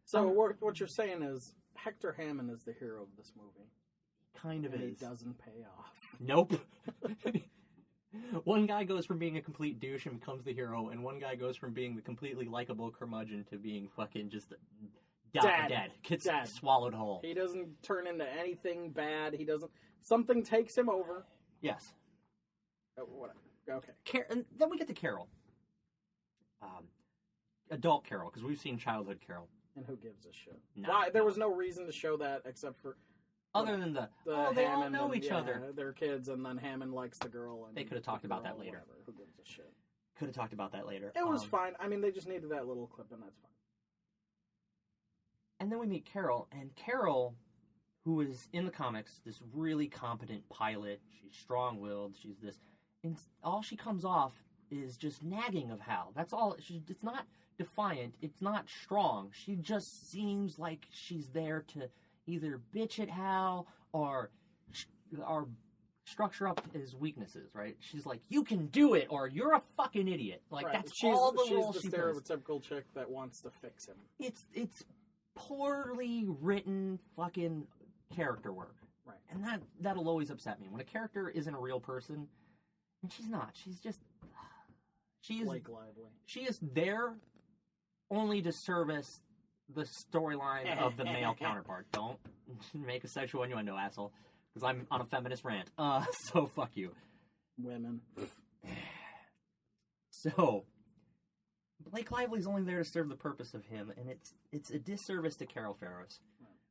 so what you're saying is Hector Hammond is the hero of this movie. Kind of and is. It doesn't pay off. Nope. One guy goes from being a complete douche and becomes the hero, and one guy goes from being the completely likable curmudgeon to being fucking just dead. Gets swallowed whole. He doesn't turn into anything bad. He doesn't. Something takes him over. Yes. Whatever. Okay. And then we get to Carol. Adult Carol, because we've seen childhood Carol. And who gives a shit? No, Why? There was no reason to show that except for... Other than they all know each other. They're kids, and then Hammond likes the girl. And they could have talked about that later. Whatever. Who gives a shit? Could have talked about that later. It was fine. I mean, they just needed that little clip, and that's fine. And then we meet Carol, and Carol, who is, in the comics, this really competent pilot. She's strong-willed. She's this... And all she comes off is just nagging of Hal. That's all. It's not defiant. It's not strong. She just seems like she's there to either bitch at Hal or structure up his weaknesses, right? She's like, you can do it, or you're a fucking idiot. Like, right. That's all the role she plays. She's the stereotypical chick that wants to fix him. It's poorly written fucking character work. Right. And that'll always upset me. When a character isn't a real person, and she's not. She's just... Blake Lively. She is there only to service the storyline of the male counterpart. Don't make a sexual innuendo, asshole. Because I'm on a feminist rant. So fuck you. Women. So, Blake Lively's only there to serve the purpose of him, and it's a disservice to Carol Ferris,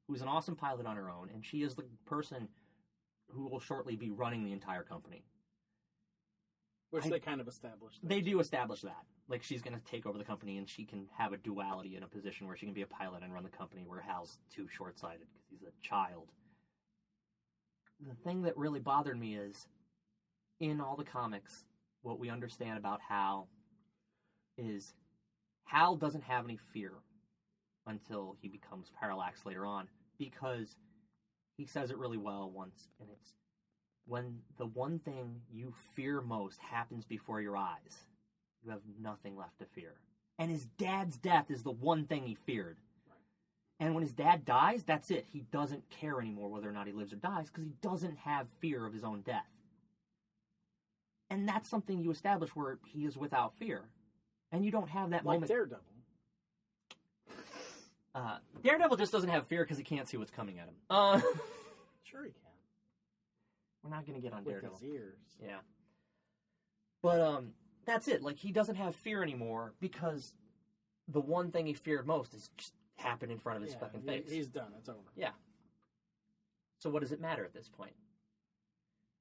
who's an awesome pilot on her own, and she is the person who will shortly be running the entire company. Which they kind of established. They do establish that. Like, she's going to take over the company, and she can have a duality in a position where she can be a pilot and run the company, where Hal's too short-sighted because he's a child. The thing that really bothered me is, in all the comics, what we understand about Hal is Hal doesn't have any fear until he becomes Parallax later on, because he says it really well once, and it's, when the one thing you fear most happens before your eyes, you have nothing left to fear. And his dad's death is the one thing he feared. Right. And when his dad dies, that's it. He doesn't care anymore whether or not he lives or dies, because he doesn't have fear of his own death. And that's something you establish where he is without fear. And you don't have that moment. Like Daredevil. Daredevil just doesn't have fear because he can't see what's coming at him. Sure he can. We're not going to get on Daredevil. With his ears. Yeah. But, that's it. Like, he doesn't have fear anymore because the one thing he feared most is just happen in front of his fucking face. He's done. It's over. Yeah. So what does it matter at this point?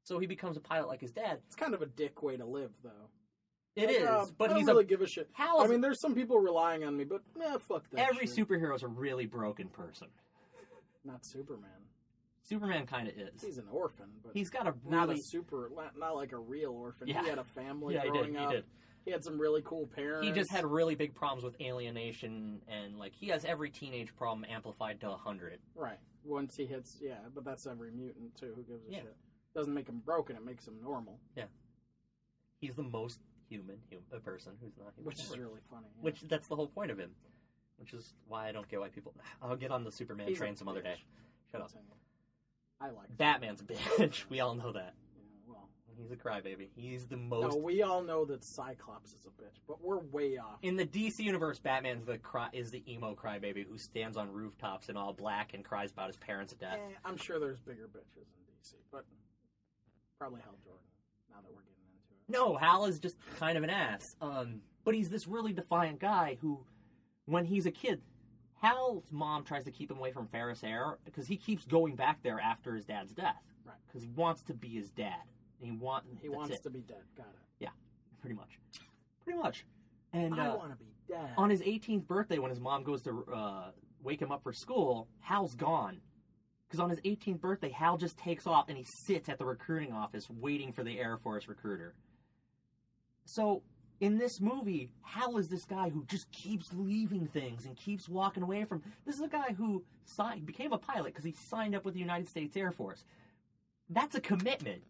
So he becomes a pilot like his dad. It's kind of a dick way to live, though. It is, but I don't he's really give a shit. Hal I mean, there's some people relying on me, but fuck that. Every shit. superhero is a really broken person. Not Superman. Superman kind of is. He's an orphan, but he's got a not really not like a real orphan. Yeah. He had a family Yeah, growing up. He did. He had some really cool parents. He just had really big problems with alienation, and like he has every teenage problem amplified to 100. Right. Once he hits, but that's every mutant too. Who gives a shit? Doesn't make him broken. It makes him normal. Yeah. He's the most human person who's not human. Which is really funny. Yeah. Which that's the whole point of him. Which is why I don't get why people. I'll get on the Superman train some other day. Shut up. I like Batman's a bitch. We all know that. Yeah, well, he's a crybaby. He's the most. No, we all know that Cyclops is a bitch, but we're way off. In the DC universe, Batman's is the emo crybaby who stands on rooftops in all black and cries about his parents' death. I'm sure there's bigger bitches in DC, but probably Hal Jordan. Now that we're getting into it. No, Hal is just kind of an ass. But he's this really defiant guy who, when he's a kid, Hal's mom tries to keep him away from Ferris Air because he keeps going back there after his dad's death. Right. Because he wants to be his dad. And he wants to be dead. Got it. Yeah, pretty much. Pretty much. And I want to be dead. On his 18th birthday, when his mom goes to wake him up for school, Hal's gone. Because on his 18th birthday, Hal just takes off and he sits at the recruiting office waiting for the Air Force recruiter. So, in this movie, Hal is this guy who just keeps leaving things and keeps walking away from... This is a guy who became a pilot because he signed up with the United States Air Force. That's a commitment.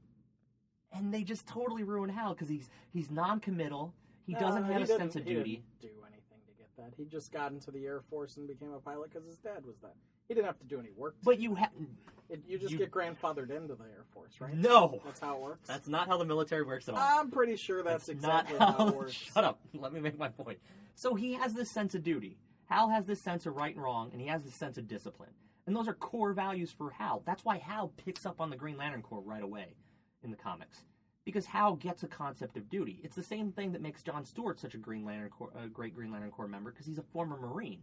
And they just totally ruin Hal because he's non-committal. He doesn't have a sense of duty. He didn't do anything to get that. He just got into the Air Force and became a pilot because his dad was that. He didn't have to do any work. But you get grandfathered into the Air Force, right? No. That's how it works? That's not how the military works at all. I'm pretty sure that's exactly not how it works. Shut up. Let me make my point. So he has this sense of duty. Hal has this sense of right and wrong, and he has this sense of discipline. And those are core values for Hal. That's why Hal picks up on the Green Lantern Corps right away in the comics. Because Hal gets a concept of duty. It's the same thing that makes John Stewart such a great Green Lantern Corps member, because he's a former Marine.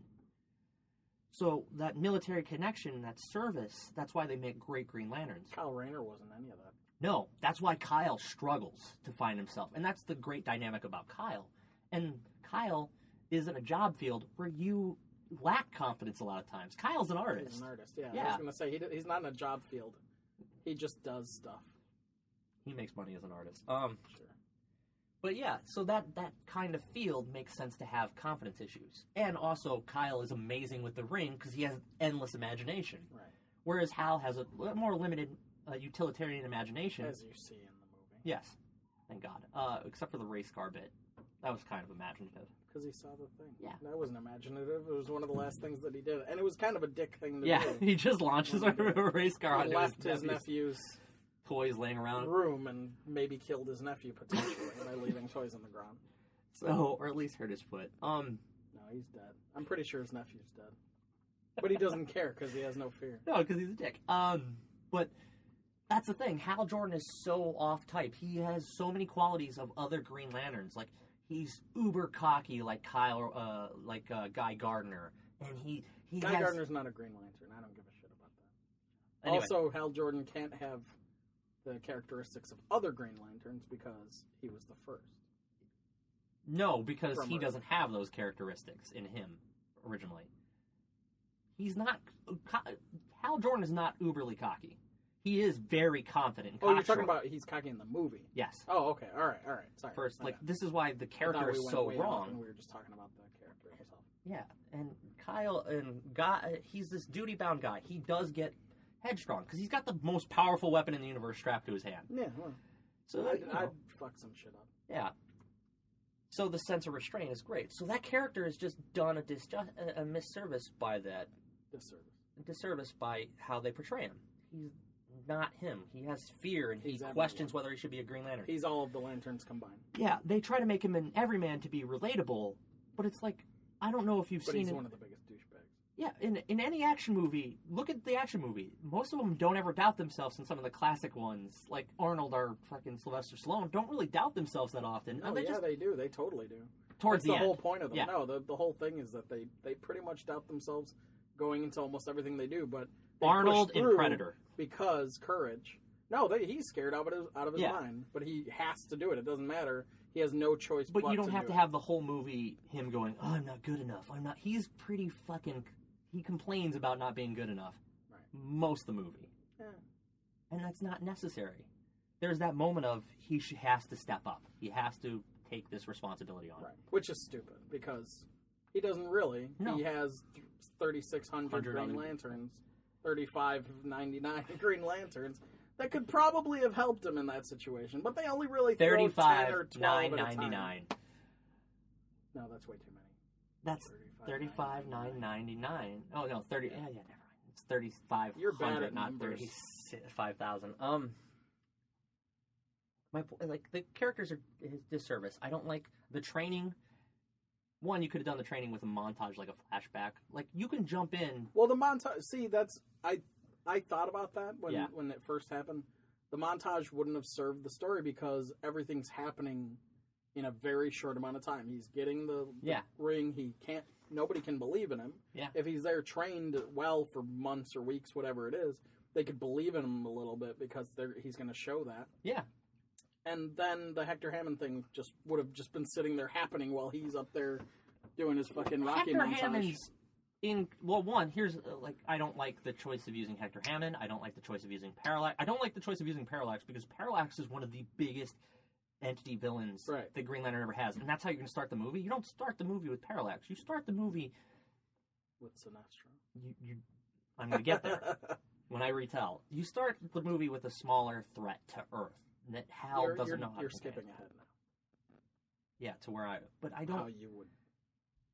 So that military connection, that service, that's why they make great Green Lanterns. Kyle Rayner wasn't any of that. No, that's why Kyle struggles to find himself. And that's the great dynamic about Kyle. And Kyle is in a job field where you lack confidence a lot of times. Kyle's an artist. He's an artist, yeah. I was going to say, he's not in a job field. He just does stuff. He makes money as an artist. Sure. But yeah, so that kind of field makes sense to have confidence issues. And also, Kyle is amazing with the ring because he has endless imagination. Right. Whereas Hal has a more limited utilitarian imagination. As you see in the movie. Yes. Thank God. Except for the race car bit. That was kind of imaginative. Because he saw the thing. Yeah. That wasn't imaginative. It was one of the last things that he did. And it was kind of a dick thing to do. Yeah, he just launches a race car onto left his nephew's toys laying around room and maybe killed his nephew potentially by leaving toys on the ground. So, or at least hurt his foot. No, he's dead. I'm pretty sure his nephew's dead. But he doesn't care because he has no fear. No, because he's a dick. But that's the thing. Hal Jordan is so off-type. He has so many qualities of other Green Lanterns. Like, he's uber cocky like Kyle, Guy Gardner. And Guy Gardner's not a Green Lantern. I don't give a shit about that. Anyway. Also, Hal Jordan can't have the characteristics of other Green Lanterns because he was the first. No, because From he Earth. doesn't have those characteristics in him originally. He's not... Hal Jordan is not uberly cocky. He is very confident and cocky. Oh, you're talking about he's cocky in the movie? Yes. Oh, okay. All right. Sorry. First, this is why the character is so wrong. And we were just talking about the character himself. Yeah, and Kyle and Guy, he's this duty-bound guy. He does get headstrong because he's got the most powerful weapon in the universe strapped to his hand. Yeah, well, so I'd fuck some shit up. Yeah. So the sense of restraint is great. So that character is just done a misservice by that. Disservice by how they portray him. He's not him. He has fear and he questions whether he should be a Green Lantern. He's all of the Lanterns combined. Yeah, they try to make him an everyman to be relatable, but it's like, I don't know if you've seen... But he's one of the biggest douchebags. Yeah, in any action movie, look at the action movie. Most of them don't ever doubt themselves in some of the classic ones. Like Arnold or fucking Sylvester Stallone don't really doubt themselves that often. Oh, they they do. They totally do. towards That's the whole end. point of them. Yeah. No, the whole thing is that they pretty much doubt themselves going into almost everything they do. But they Arnold push in through Predator. because courage. No, he's scared out of his Yeah. mind, but he has to do it. It doesn't matter. He has no choice. But you don't have do to it. have the whole movie him going, "Oh, I'm not good enough. I'm not." He's pretty fucking. He complains about not being good enough Right. most of the movie, Yeah. and that's not necessary. There's that moment of he has to step up. He has to take this responsibility on. Right. Which is stupid because he doesn't really. No. He has 3,600 Green Lanterns, 3,599 Green Lanterns. That could probably have helped him in that situation, but they only really throw 10 or 12 at a time. $35,999. No, that's way too many. That's $35,999. Oh no, 30. Yeah, never mind. It's 3,500. You're bad at not numbers. 35,000. The characters are his disservice. I don't like the training. One, you could have done the training with a montage, like a flashback. Like you can jump in. Well, the montage. See, that's I thought about that Yeah. when it first happened. The montage wouldn't have served the story because everything's happening in a very short amount of time. He's getting the ring. He can't. Nobody can believe in him. Yeah. If he's there trained well for months or weeks, whatever it is, they could believe in him a little bit because he's going to show that. Yeah. And then the Hector Hammond thing would have just been sitting there happening while he's up there doing his fucking Rocky Hector montage. Hammond's here's I don't like the choice of using Hector Hammond. I don't like the choice of using Parallax. I don't like the choice of using Parallax because Parallax is one of the biggest entity villains that Green Lantern ever has, and that's how you're going to start the movie. You don't start the movie with Parallax. You start the movie with Sinestro. I'm going to get there when I retell. You start the movie with a smaller threat to Earth that Hal doesn't know how to. You're skipping ahead now. Yeah, to where I don't. How you would.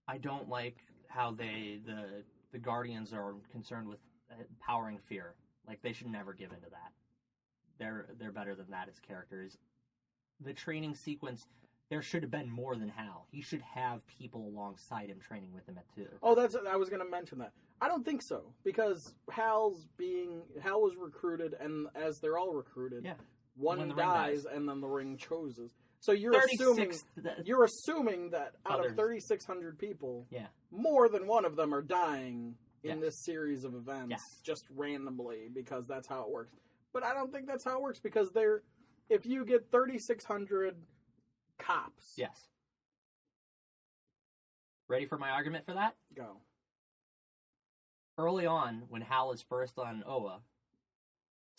I don't like how the Guardians are concerned with powering fear. Like they should never give into that. They're better than that as characters. The training sequence, there should have been more than Hal. He should have people alongside him training with him at two. Oh, I was going to mention that. I don't think so because Hal was recruited, and as they're all recruited, one dies, and then the ring chooses. So you're assuming that out of 3,600 people, more than one of them are dying in this series of events just randomly because that's how it works. But I don't think that's how it works because if you get 3,600 cops. Yes. Ready for my argument for that? Go. Early on, when Hal is first on Oa,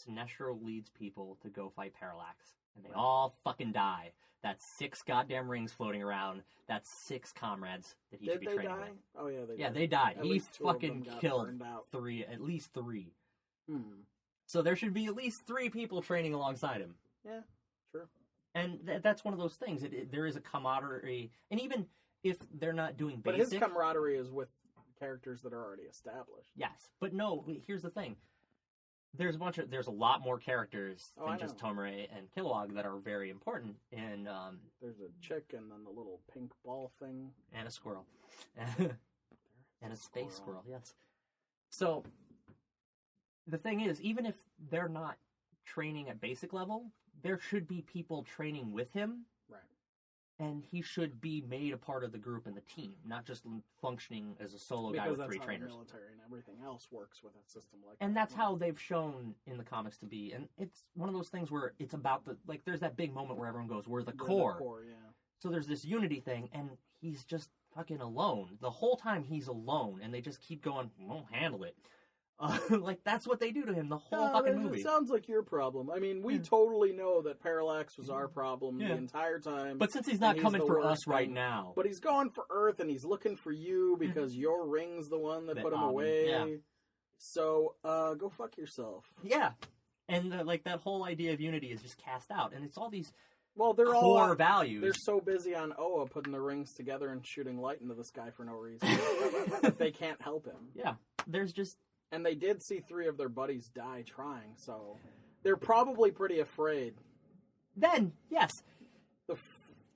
Sinestro leads people to go fight Parallax. And they all fucking die. That's 6 goddamn rings floating around. That's 6 comrades that he should be training with. Oh, yeah, they died. Yeah, they died. At He least 2 fucking of them got killed burned out. at least 3. Hmm. So there should be at least 3 people training alongside him. Yeah, true. And that's one of those things. There is a camaraderie. And even if they're not doing basic... But his camaraderie is with characters that are already established. Yes. But no, here's the thing. There's a lot more characters than just Tomare and Kilowog that are very important. And there's a chick and then the little pink ball thing. And a squirrel. And a space squirrel, yes. So, the thing is, even if they're not training at basic level, there should be people training with him. Right. And he should be made a part of the group and the team, not just functioning as a solo guy with 3 trainers. Because that's how the military and everything else works with a system like that. And that's how they've shown in the comics to be. And it's one of those things where it's about there's that big moment where everyone goes, we're the core. The core, yeah. So there's this unity thing, and he's just fucking alone. The whole time he's alone, and they just keep going, won't handle it. That's what they do to him the whole fucking movie. It sounds like your problem. I mean, we totally know that Parallax was our problem the entire time. But since he's not coming for us right now. But he's going for Earth, and he's looking for you because your ring's the one that put him away. Yeah. So, go fuck yourself. Yeah. And, that whole idea of unity is just cast out. And it's all these they're core values. They're so busy on Oa putting the rings together and shooting light into the sky for no reason. They can't help him. Yeah. There's just... And they did see 3 of their buddies die trying, so they're probably pretty afraid. Then, yes,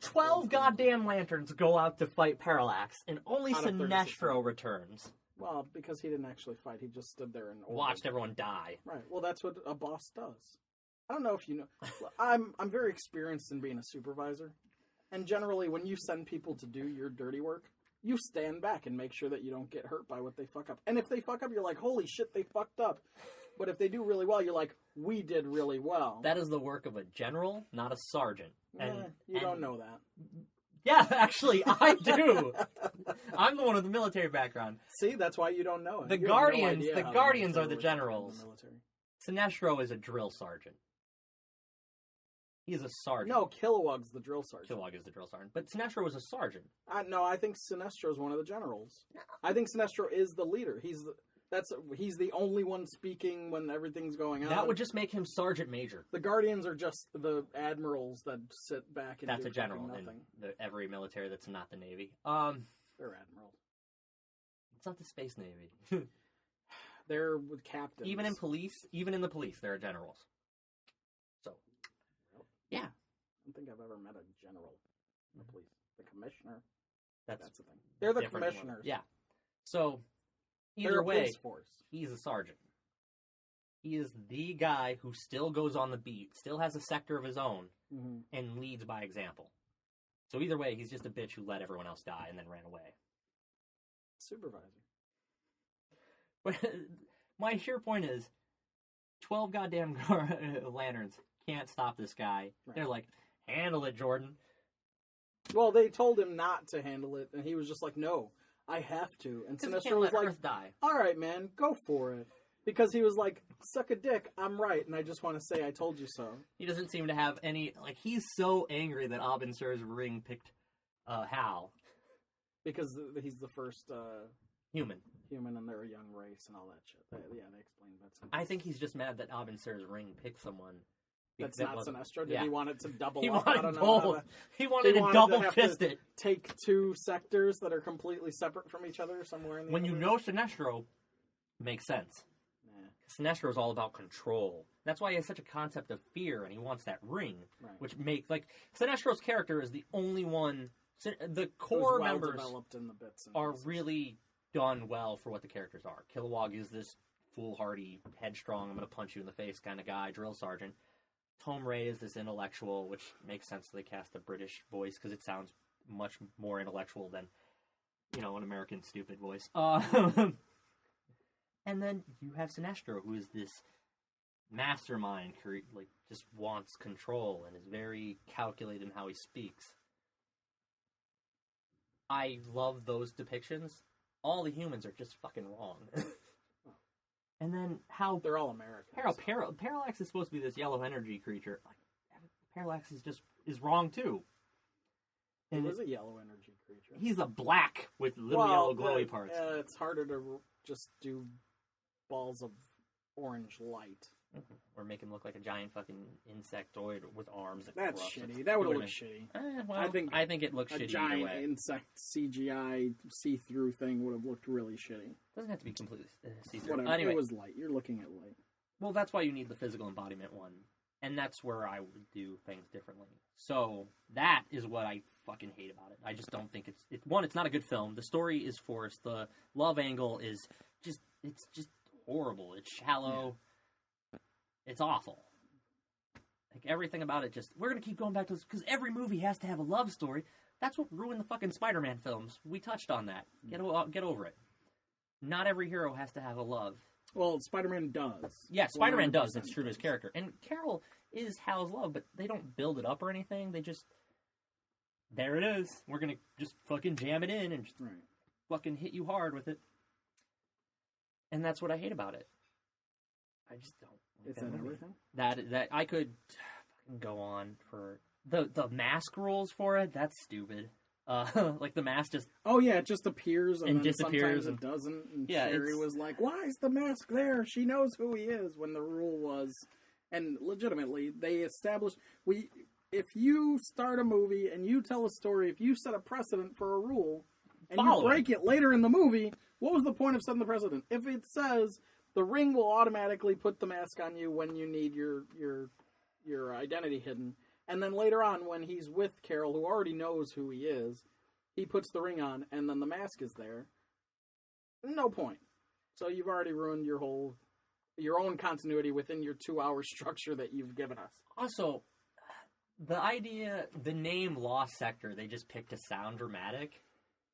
12 goddamn lanterns go out to fight Parallax, and only Sinestro returns. Well, because he didn't actually fight, he just stood there and watched everyone die. Right. Well, that's what a boss does. I don't know if you know. I'm very experienced in being a supervisor. And generally, when you send people to do your dirty work, you stand back and make sure that you don't get hurt by what they fuck up. And if they fuck up, you're like, holy shit, they fucked up. But if they do really well, you're like, we did really well. That is the work of a general, not a sergeant. You don't know that. Yeah, actually, I do. I'm the one with the military background. See, that's why you don't know it. The Guardians are the generals. Sinestro is a drill sergeant. He's a sergeant. No, Kilowog's the drill sergeant. Kilowog is the drill sergeant. But Sinestro was a sergeant. No, I think Sinestro's one of the generals. I think Sinestro is the leader. He's the only one speaking when everything's going on. That would just make him sergeant major. The Guardians are just the admirals that sit back and do a general nothing. In every military that's not the Navy. They're admirals. It's not the Space Navy. They're with captains. Even in the police, there are generals. So, yeah. I don't think I've ever met a general in the police. The commissioner. That's the thing. They're the commissioners. Yeah. So, either way, he's a sergeant. He is the guy who still goes on the beat, still has a sector of his own, and leads by example. So either way, he's just a bitch who let everyone else die and then ran away. Supervisor. But my sheer point is, 12 goddamn lanterns can't stop this guy. Right. They're like, handle it, Jordan. Well, they told him not to handle it, and he was just like, no, I have to. And Sinestro was like, all right, man, go for it. Because he was like, suck a dick, I'm right, and I just want to say I told you so. He doesn't seem to have any, like, he's so angry that Abin Sur's ring picked Hal. Because he's the first human, and they're a young race and all that shit. They explained that. I think he's just mad that Abin Sur's ring picked someone. That's not Sinestro. Did he want it to double he up? Wanted both. He wanted to double fist it. Take two sectors that are completely separate from each other somewhere in the universe. You know Sinestro, makes sense. Sinestro is all about control. That's why he has such a concept of fear, and he wants that ring, which Sinestro's character is the only one. The core members are really done well for what the characters are. Kilowog is this foolhardy, headstrong, I'm going to punch you in the face kind of guy, drill sergeant. Tom Ray is this intellectual, which makes sense that they cast a British voice because it sounds much more intellectual than, an American stupid voice. And then you have Sinestro, who is this mastermind, just wants control and is very calculated in how he speaks. I love those depictions. All the humans are just fucking wrong. And then how... They're all Americans. Parallax is supposed to be this yellow energy creature. Parallax is wrong, too. He was a yellow energy creature. He's a black with little yellow glowy parts. It's harder to just do balls of orange light. Or make him look like a giant fucking insectoid with arms. That's shitty. That would have looked shitty. I think it looks shitty. A giant insect CGI see-through thing would have looked really shitty. Doesn't have to be completely see-through. Whatever. Anyway. It was light. You're looking at light. Well, that's why you need the physical embodiment one. And that's where I would do things differently. So, that is what I fucking hate about it. I just don't think it's not a good film. The story is forced. The love angle is just horrible. It's shallow. Yeah. It's awful. Like, everything about it we're going to keep going back to this, because every movie has to have a love story. That's what ruined the fucking Spider-Man films. We touched on that. Get over it. Not every hero has to have a love. Well, Spider-Man does. Yeah, Spider-Man does. That's true to his character. And Carol is Hal's love, but they don't build it up or anything. They just... There it is. We're going to just fucking jam it in and just fucking hit you hard with it. And that's what I hate about it. I just don't. Is that everything? That I could go on for the mask rules for it. That's stupid. Like the mask just it just appears and then disappears sometimes it doesn't. And Sherry was like, "Why is the mask there? She knows who he is." When the rule was, and legitimately they established if you start a movie and you tell a story, if you set a precedent for a rule and you break it later in the movie, what was the point of setting the precedent? If it says the ring will automatically put the mask on you when you need your identity hidden, and then later on when he's with Carol, who already knows who he is, he puts the ring on, and then the mask is there. No point. So you've already ruined your own continuity within your 2-hour structure that you've given us. Also, The idea, the name Lost Sector, they just picked to sound dramatic.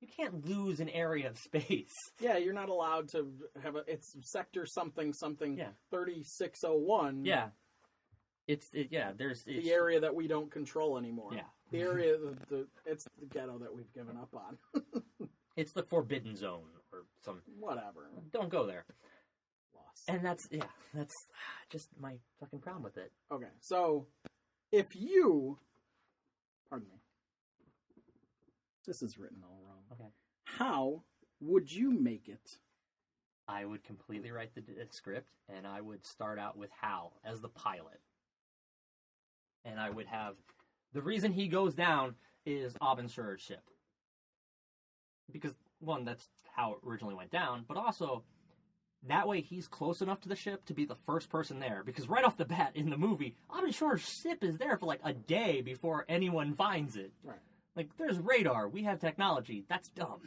You can't lose an area of space. Yeah, you're not allowed to have it's sector something 3601. Yeah. It's the area that we don't control anymore. Yeah. The area, it's the ghetto that we've given up on. It's the Forbidden Zone or some... Whatever. Don't go there. Lost. And that's just my fucking problem with it. Okay, so if you... Pardon me. This is written all wrong. Okay. How would you make it? I would completely write the script, and I would start out with Hal as the pilot. And I would have... The reason he goes down is Abendschur's ship. Because, one, that's how it originally went down, but also, that way he's close enough to the ship to be the first person there. Because right off the bat in the movie, Abendschur's ship is there for like a day before anyone finds it. Right. Like, there's radar. We have technology. That's dumb.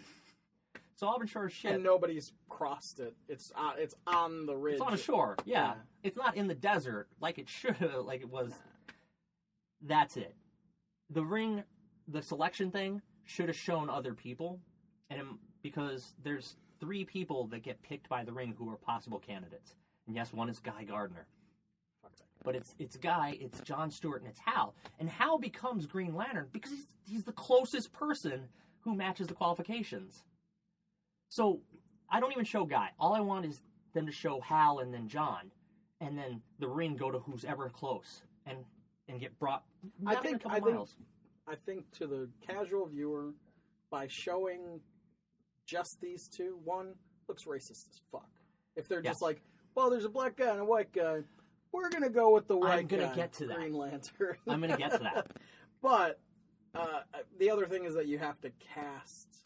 So Abendschur's ship... And nobody's crossed it. It's on the ridge. It's on a shore, yeah. It's not in the desert like it should have, like it was. That's it. The ring, the selection thing, should have shown other people, and because there's 3 people that get picked by the ring who are possible candidates. And yes, one is Guy Gardner. But it's Guy, it's Jon Stewart, and it's Hal. And Hal becomes Green Lantern because he's the closest person who matches the qualifications. So, I don't even show Guy. All I want is them to show Hal and then John. And then the ring go to who's ever close. And get brought I think to the casual viewer, by showing just these two, one, looks racist as fuck. If they're just like, well, there's a black guy and a white guy, we're going to go with the white guy. I'm going to get to that. Green Lantern. I'm going to get to that. But the other thing is that you have to cast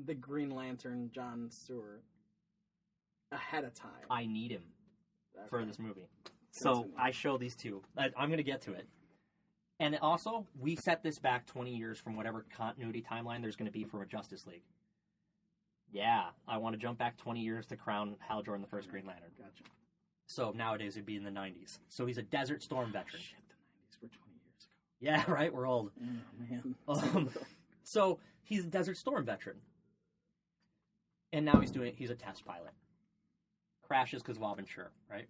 the Green Lantern, Jon Stewart, ahead of time. I need him for this movie. So I show these two. I'm going to get to it. And also, we set this back 20 years from whatever continuity timeline there's going to be for a Justice League. Yeah, I want to jump back 20 years to crown Hal Jordan the first Green Lantern. Gotcha. So nowadays it'd be in the 90s. So he's a Desert Storm veteran. Shit, the 90s were 20 years ago. Yeah, right? We're old. Oh, man. So he's a Desert Storm veteran. And now he's a test pilot. Crashes because of Abendschur, right?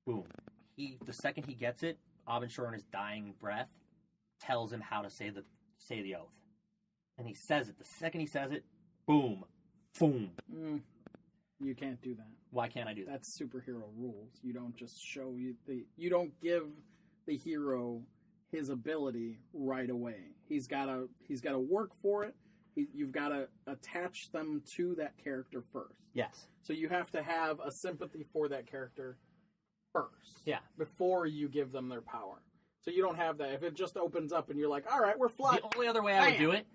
Boom. The second he gets it, Abendschur in his dying breath tells him how to say the oath. And he says it. The second he says it, boom. Boom. You can't do that. Why can't I do that? That's superhero rules. You don't just show you don't give the hero his ability right away. He's got to work for it. You've got to attach them to that character first. Yes. So you have to have a sympathy for that character first. Yeah. Before you give them their power. So you don't have that. If it just opens up and you're like, all right, we're flying. The only other way I would do it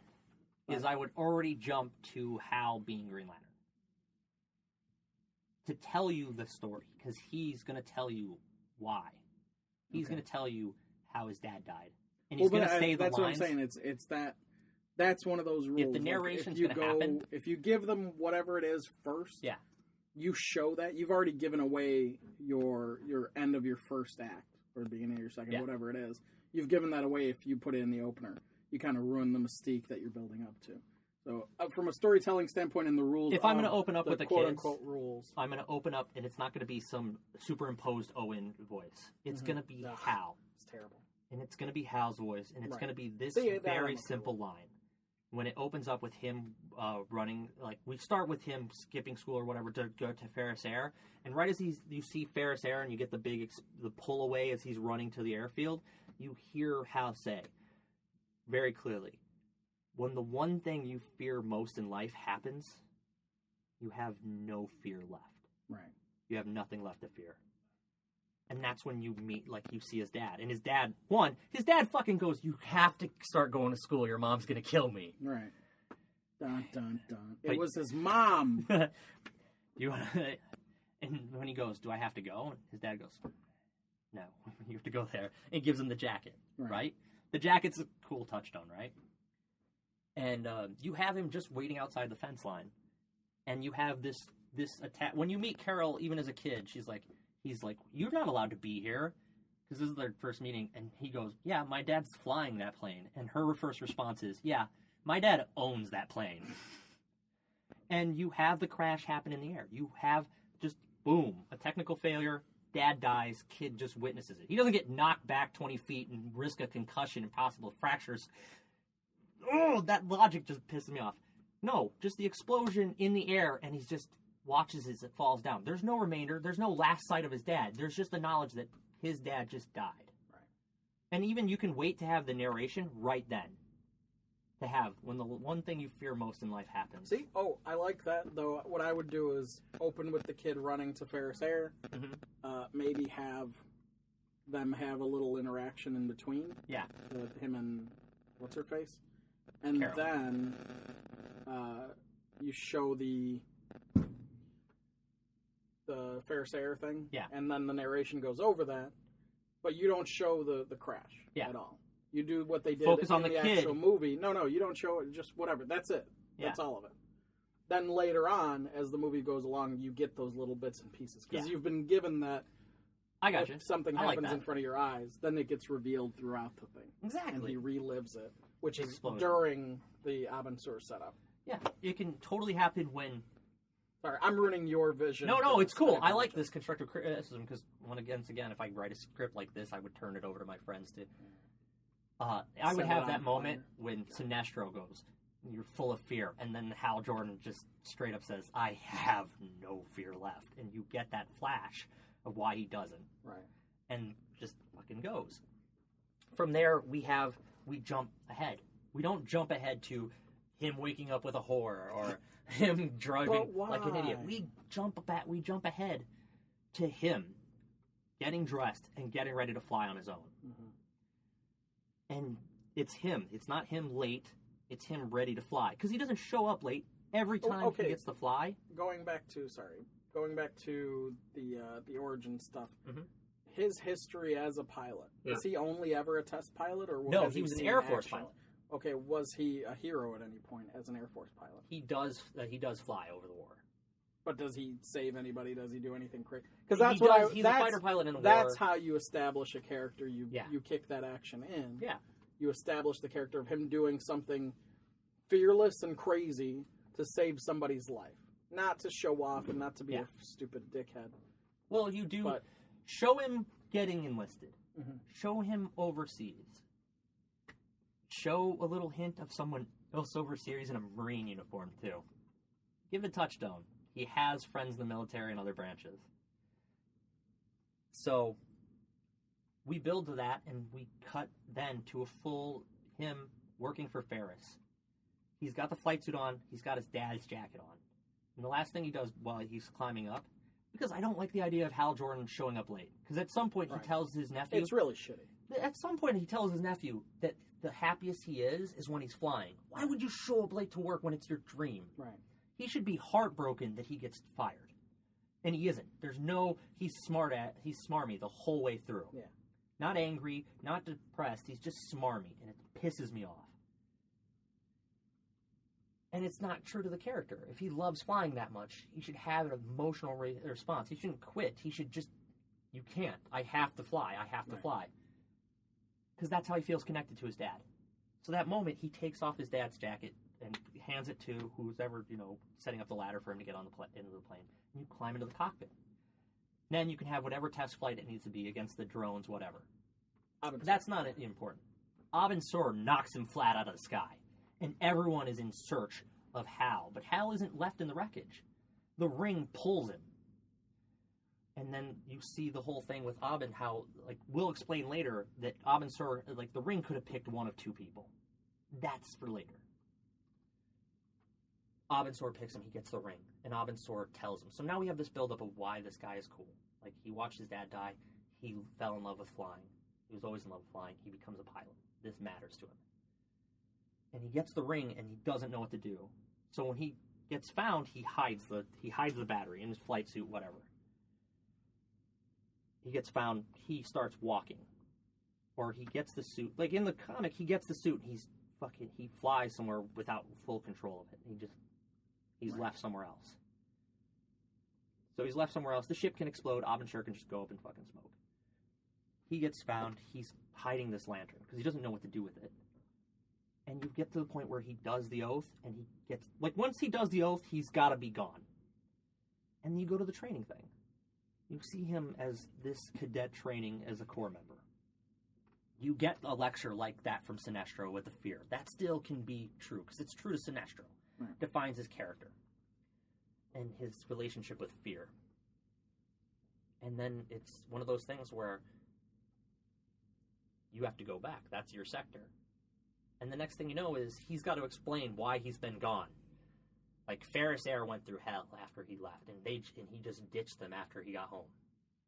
is I would already jump to Hal being Green Lantern. To tell you the story. Because he's going to tell you why. He's going to tell you how his dad died. And he's going to say the lines. That's what I'm saying. It's that. That's one of those rules. If the narration's going to happen. If you give them whatever it is first. Yeah. You show that. You've already given away your end of your first act. Or the beginning of your second. Whatever it is. You've given that away if you put it in the opener. You kind of ruin the mystique that you're building up to. So, from a storytelling standpoint and the rules... If I'm going to open up with the quote-unquote rules... I'm going to open up, and it's not going to be some superimposed Owen voice. It's going to be Hal. It's terrible. And it's going to be Hal's voice, and it's going to be this very simple line. When it opens up with him running... Like, we start with him skipping school or whatever to go to Ferris Air, and right as you see Ferris Air and you get the the pull away as he's running to the airfield, you hear Hal say, very clearly, when the one thing you fear most in life happens, you have no fear left. Right. You have nothing left to fear. And that's when you you see his dad. And his dad fucking goes, you have to start going to school. Your mom's going to kill me. Right. Dun, dun, dun. It was his mom. And when he goes, do I have to go? And his dad goes, no, you have to go there. And gives him the jacket, right? The jacket's a cool touchstone, right? And you have him just waiting outside the fence line. And you have this attack. When you meet Carol, even as a kid, he's like, you're not allowed to be here. because this is their first meeting, and he goes, yeah, my dad's flying that plane. And her first response is, yeah, my dad owns that plane. And you have the crash happen in the air. You have just, boom, a technical failure, dad dies, kid just witnesses it. He doesn't get knocked back 20 feet and risk a concussion and possible fractures. Oh, that logic just pisses me off. No, just the explosion in the air, and he just watches as it falls down. There's no remainder. There's no last sight of his dad. There's just the knowledge that his dad just died. Right. And even you can wait to have the narration right then. To have when the one thing you fear most in life happens. See? Oh, I like that, though. What I would do is open with the kid running to Ferris Air. Mm-hmm. Maybe have them have a little interaction in between. Yeah. Him and what's her face? And Carol. then you show the Ferris Air thing. Yeah. And then the narration goes over that, but you don't show the crash at all. You do what they did Focus in on the actual kid. movie. No, you don't show it. Just whatever. That's it. That's all of it. Then later on, as the movie goes along, you get those little bits and pieces because you've been given that. I got you. If something happens in front of your eyes, then it gets revealed throughout the thing. Exactly. And he relives it, which is Explosion. during the Abensur setup. Yeah, it can totally happen when... Sorry, I'm ruining your vision. No, it's cool. I like this constructive criticism because, again, if I write a script like this, I would turn it over to my friends to... I would have that moment when Sinestro goes, you're full of fear, and then Hal Jordan just straight up says, I have no fear left. And you get that flash of why he doesn't. Right. And just fucking goes. From there, we jump ahead. We don't jump ahead to him waking up with a whore or him driving like an idiot. We jump ahead to him getting dressed and getting ready to fly on his own. Mm-hmm. And it's him. It's not him late. It's him ready to fly. Because he doesn't show up late every time he gets to fly. Going back to the origin stuff. Mm-hmm. His history as a pilot. Was he only ever a test pilot? Or No, he was an Air Force pilot. Okay, was he a hero at any point as an Air Force pilot? He does fly over the war. But does he save anybody? Does he do anything crazy? Because he's a fighter pilot in the war. That's how you establish a character. You kick that action in. Yeah. You establish the character of him doing something fearless and crazy to save somebody's life. Not to show off and not to be a stupid dickhead. Well, you do show him getting enlisted. Mm-hmm. Show him overseas. Show a little hint of someone else overseas in a Marine uniform, too. Give a touchstone. He has friends in the military and other branches. So, we build to that, and we cut then to a full him working for Ferris. He's got the flight suit on. He's got his dad's jacket on. And the last thing he does while he's climbing up, because I don't like the idea of Hal Jordan showing up late. Because at some point he tells his nephew... It's really shitty. At some point he tells his nephew that the happiest he is when he's flying. Why would you show up late to work when it's your dream? Right. He should be heartbroken that he gets fired. And he isn't. He's smarmy the whole way through. Yeah. Not angry, not depressed. He's just smarmy, and it pisses me off. And it's not true to the character. If he loves flying that much, he should have an emotional response. He shouldn't quit. He should just, you can't. I have to fly. I have to fly. Because that's how he feels connected to his dad. So that moment, he takes off his dad's jacket and hands it to who's ever, setting up the ladder for him to get on into the plane. And you climb into the cockpit. Then you can have whatever test flight it needs to be against the drones, whatever. That's not important. Abensur knocks him flat out of the sky. And everyone is in search of Hal. But Hal isn't left in the wreckage. The ring pulls him. And then you see the whole thing with Abin, how, we'll explain later that Abensur, the ring could have picked one of two people. That's for later. Abensur picks him, he gets the ring, and Abensur tells him. So now we have this buildup of why this guy is cool. He watched his dad die, he fell in love with flying. He was always in love with flying, he becomes a pilot. This matters to him. And he gets the ring, and he doesn't know what to do. So when he gets found, he hides the battery in his flight suit, whatever. He gets found, he starts walking. Or he gets the suit. In the comic, he gets the suit, and he flies somewhere without full control of it. He's left somewhere else. So he's left somewhere else. The ship can explode. Abensur can just go up and fucking smoke. he gets found. He's hiding this lantern because he doesn't know what to do with it. And you get to the point where he does the oath, and he gets... Like, once he does the oath, he's got to be gone. And you go to the training thing. You see him as this cadet training as a Corps member. You get a lecture like that from Sinestro with the fear. That still can be true, because it's true to Sinestro. Right. Defines his character. And his relationship with fear. And then it's one of those things where you have to go back. That's your sector. And the next thing you know is he's got to explain why he's been gone. Like, Ferris Air went through hell after he left, and he just ditched them after he got home.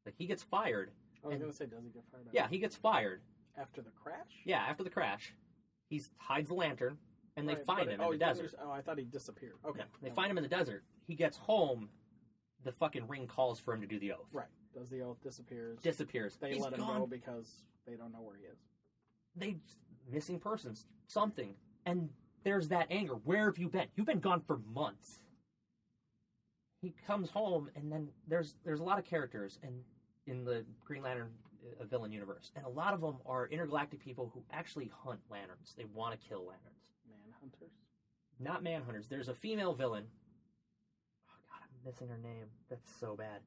Like, he gets fired. I was going to say, does he get fired? Yeah, he gets fired. After the crash? Yeah, after the crash. He hides the lantern, and they find him in the desert. I thought he disappeared. Okay. Yeah, they find him in the desert. He gets home. The fucking ring calls for him to do the oath. Right. Does the oath, disappears. They He's let him gone. go because they don't know where he is. Missing persons, something. And there's that anger. Where have you been? You've been gone for months. He comes home, and then there's a lot of characters in the Green Lantern villain universe. And a lot of them are intergalactic people who actually hunt lanterns. They want to kill lanterns. Manhunters? Not manhunters. There's a female villain. Oh, God, I'm missing her name. That's so bad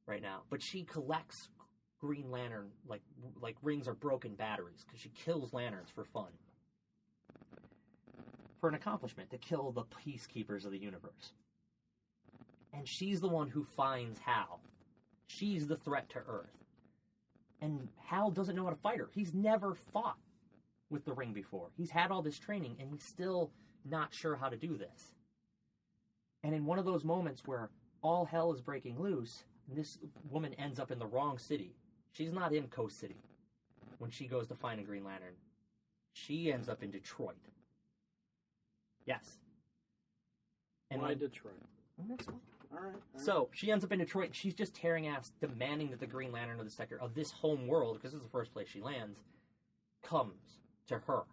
right now. But she collects Green Lantern, like rings or broken batteries, because she kills lanterns for fun. For an accomplishment, to kill the peacekeepers of the universe. And she's the one who finds Hal. She's the threat to Earth. And Hal doesn't know how to fight her. He's never fought with the ring before. He's had all this training, and he's still not sure how to do this. And in one of those moments where all hell is breaking loose, this woman ends up in the wrong city. She's not in Coast City when she goes to find a Green Lantern. She ends up in Detroit. Yes. And Why Detroit? All right. So she ends up in Detroit, and she's just tearing ass, demanding that the Green Lantern of the sector of this home world, because this is the first place she lands, comes to her.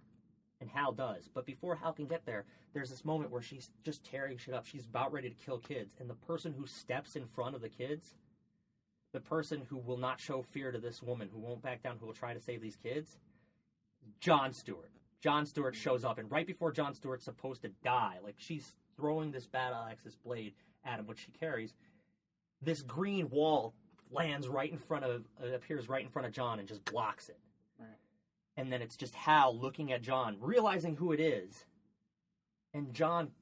And Hal does. But before Hal can get there, there's this moment where she's just tearing shit up. She's about ready to kill kids. And the person who steps in front of the kids, the person who will not show fear to this woman, who won't back down, who will try to save these kids, John Stewart. John Stewart shows up, and right before John Stewart's supposed to die, like she's throwing this battle axe, this blade at him, which she carries, this green wall appears right in front of John and just blocks it. Right. And then it's just Hal looking at John, realizing who it is, and John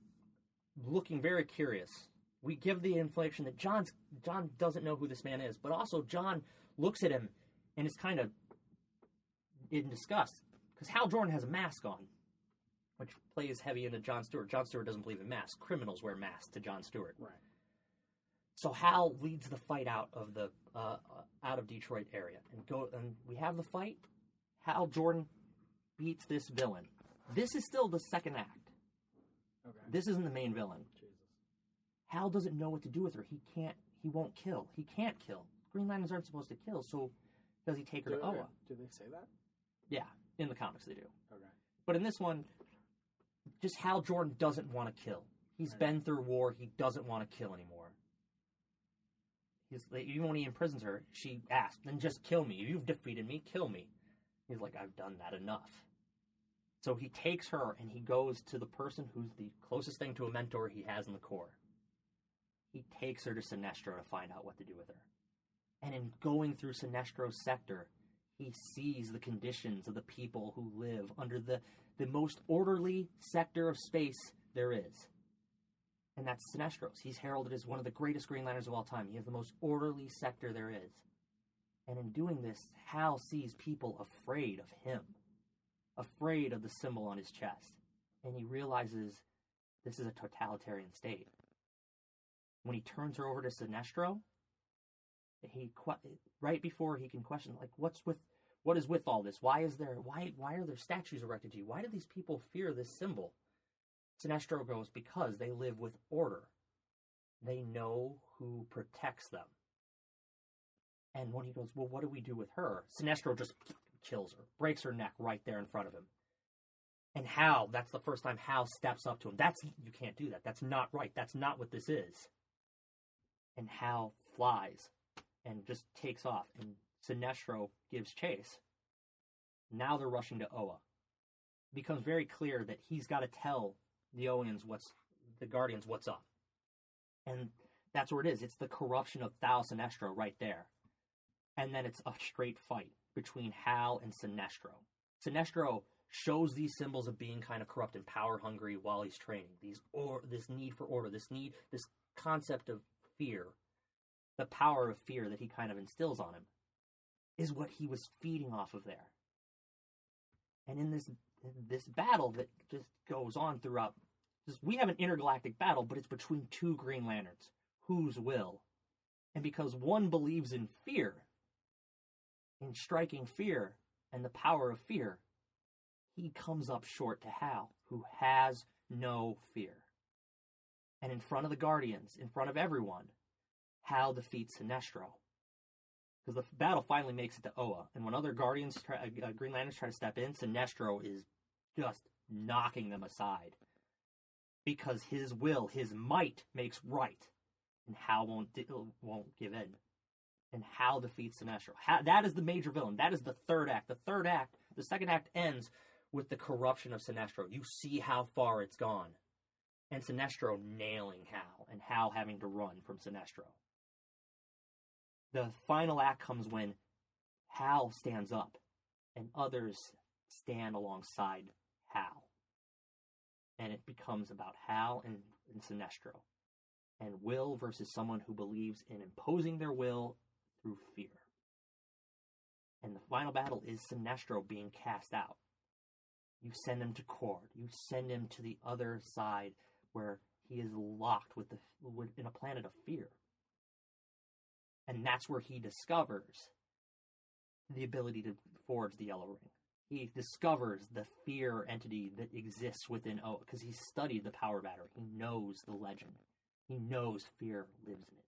looking very curious. We give the inflection that John doesn't know who this man is, but also John looks at him and is kind of in disgust, because Hal Jordan has a mask on, which plays heavy into John Stewart. John Stewart doesn't believe in masks. Criminals wear masks to John Stewart. Right. So Hal leads the fight out of Detroit area, and we have the fight. Hal Jordan beats this villain. This is still the second act. Okay. This isn't the main villain. Jesus. Hal doesn't know what to do with her. He won't kill. He can't kill. Green Lanterns aren't supposed to kill, so does he take her to Oa? Do they say that? Yeah, in the comics they do. Okay. But in this one, just Hal Jordan doesn't want to kill. He's been through war. He doesn't want to kill anymore. Even when he imprisons her, she asks, then just kill me. If you've defeated me, kill me. He's like, I've done that enough. So he takes her, and he goes to the person who's the closest thing to a mentor he has in the Corps. He takes her to Sinestro to find out what to do with her. And in going through Sinestro's sector, he sees the conditions of the people who live under the most orderly sector of space there is. And that's Sinestro's. He's heralded as one of the greatest Green Lanterns of all time. He has the most orderly sector there is. And in doing this, Hal sees people afraid of him, afraid of the symbol on his chest. And he realizes this is a totalitarian state. When he turns her over to Sinestro, right before he can question, like, what is with all this? Why are there statues erected to you? Why do these people fear this symbol? Sinestro goes, because they live with order. They know who protects them. And when he goes, well, what do we do with her? Sinestro just kills her, breaks her neck right there in front of him. And Hal, that's the first time Hal steps up to him. You can't do that. That's not right. That's not what this is. And Hal flies and just takes off. And Sinestro gives chase. Now they're rushing to Oa. It becomes very clear that he's got to tell the Guardians what's up. And that's where it is. It's the corruption of Thal Sinestro right there. And then it's a straight fight between Hal and Sinestro. Sinestro shows these symbols of being kind of corrupt and power hungry while he's training. This need for order, this concept of fear, the power of fear that he kind of instills on him, is what he was feeding off of there. And in this battle that just goes on throughout, we have an intergalactic battle, but it's between two Green Lanterns. Whose will? And because one believes in fear, in striking fear and the power of fear, he comes up short to Hal, who has no fear. And in front of the Guardians, in front of everyone, Hal defeats Sinestro. Because the battle finally makes it to Oa. And when other Green Lanterns try to step in, Sinestro is just knocking them aside. Because his will, his might, makes right. And Hal won't give in. And Hal defeats Sinestro. That is the major villain. That is the third act. The second act ends with the corruption of Sinestro. You see how far it's gone. And Sinestro nailing Hal, and Hal having to run from Sinestro. The final act comes when Hal stands up, and others stand alongside Hal. And it becomes about Hal and Sinestro. And will versus someone who believes in imposing their will through fear. And the final battle is Sinestro being cast out. You send him to Cord. You send him to the other side where he is locked in a planet of fear. And that's where he discovers the ability to forge the Yellow Ring. He discovers the fear entity that exists within Oa, because he's studied the power battery. He knows the legend. He knows fear lives in it.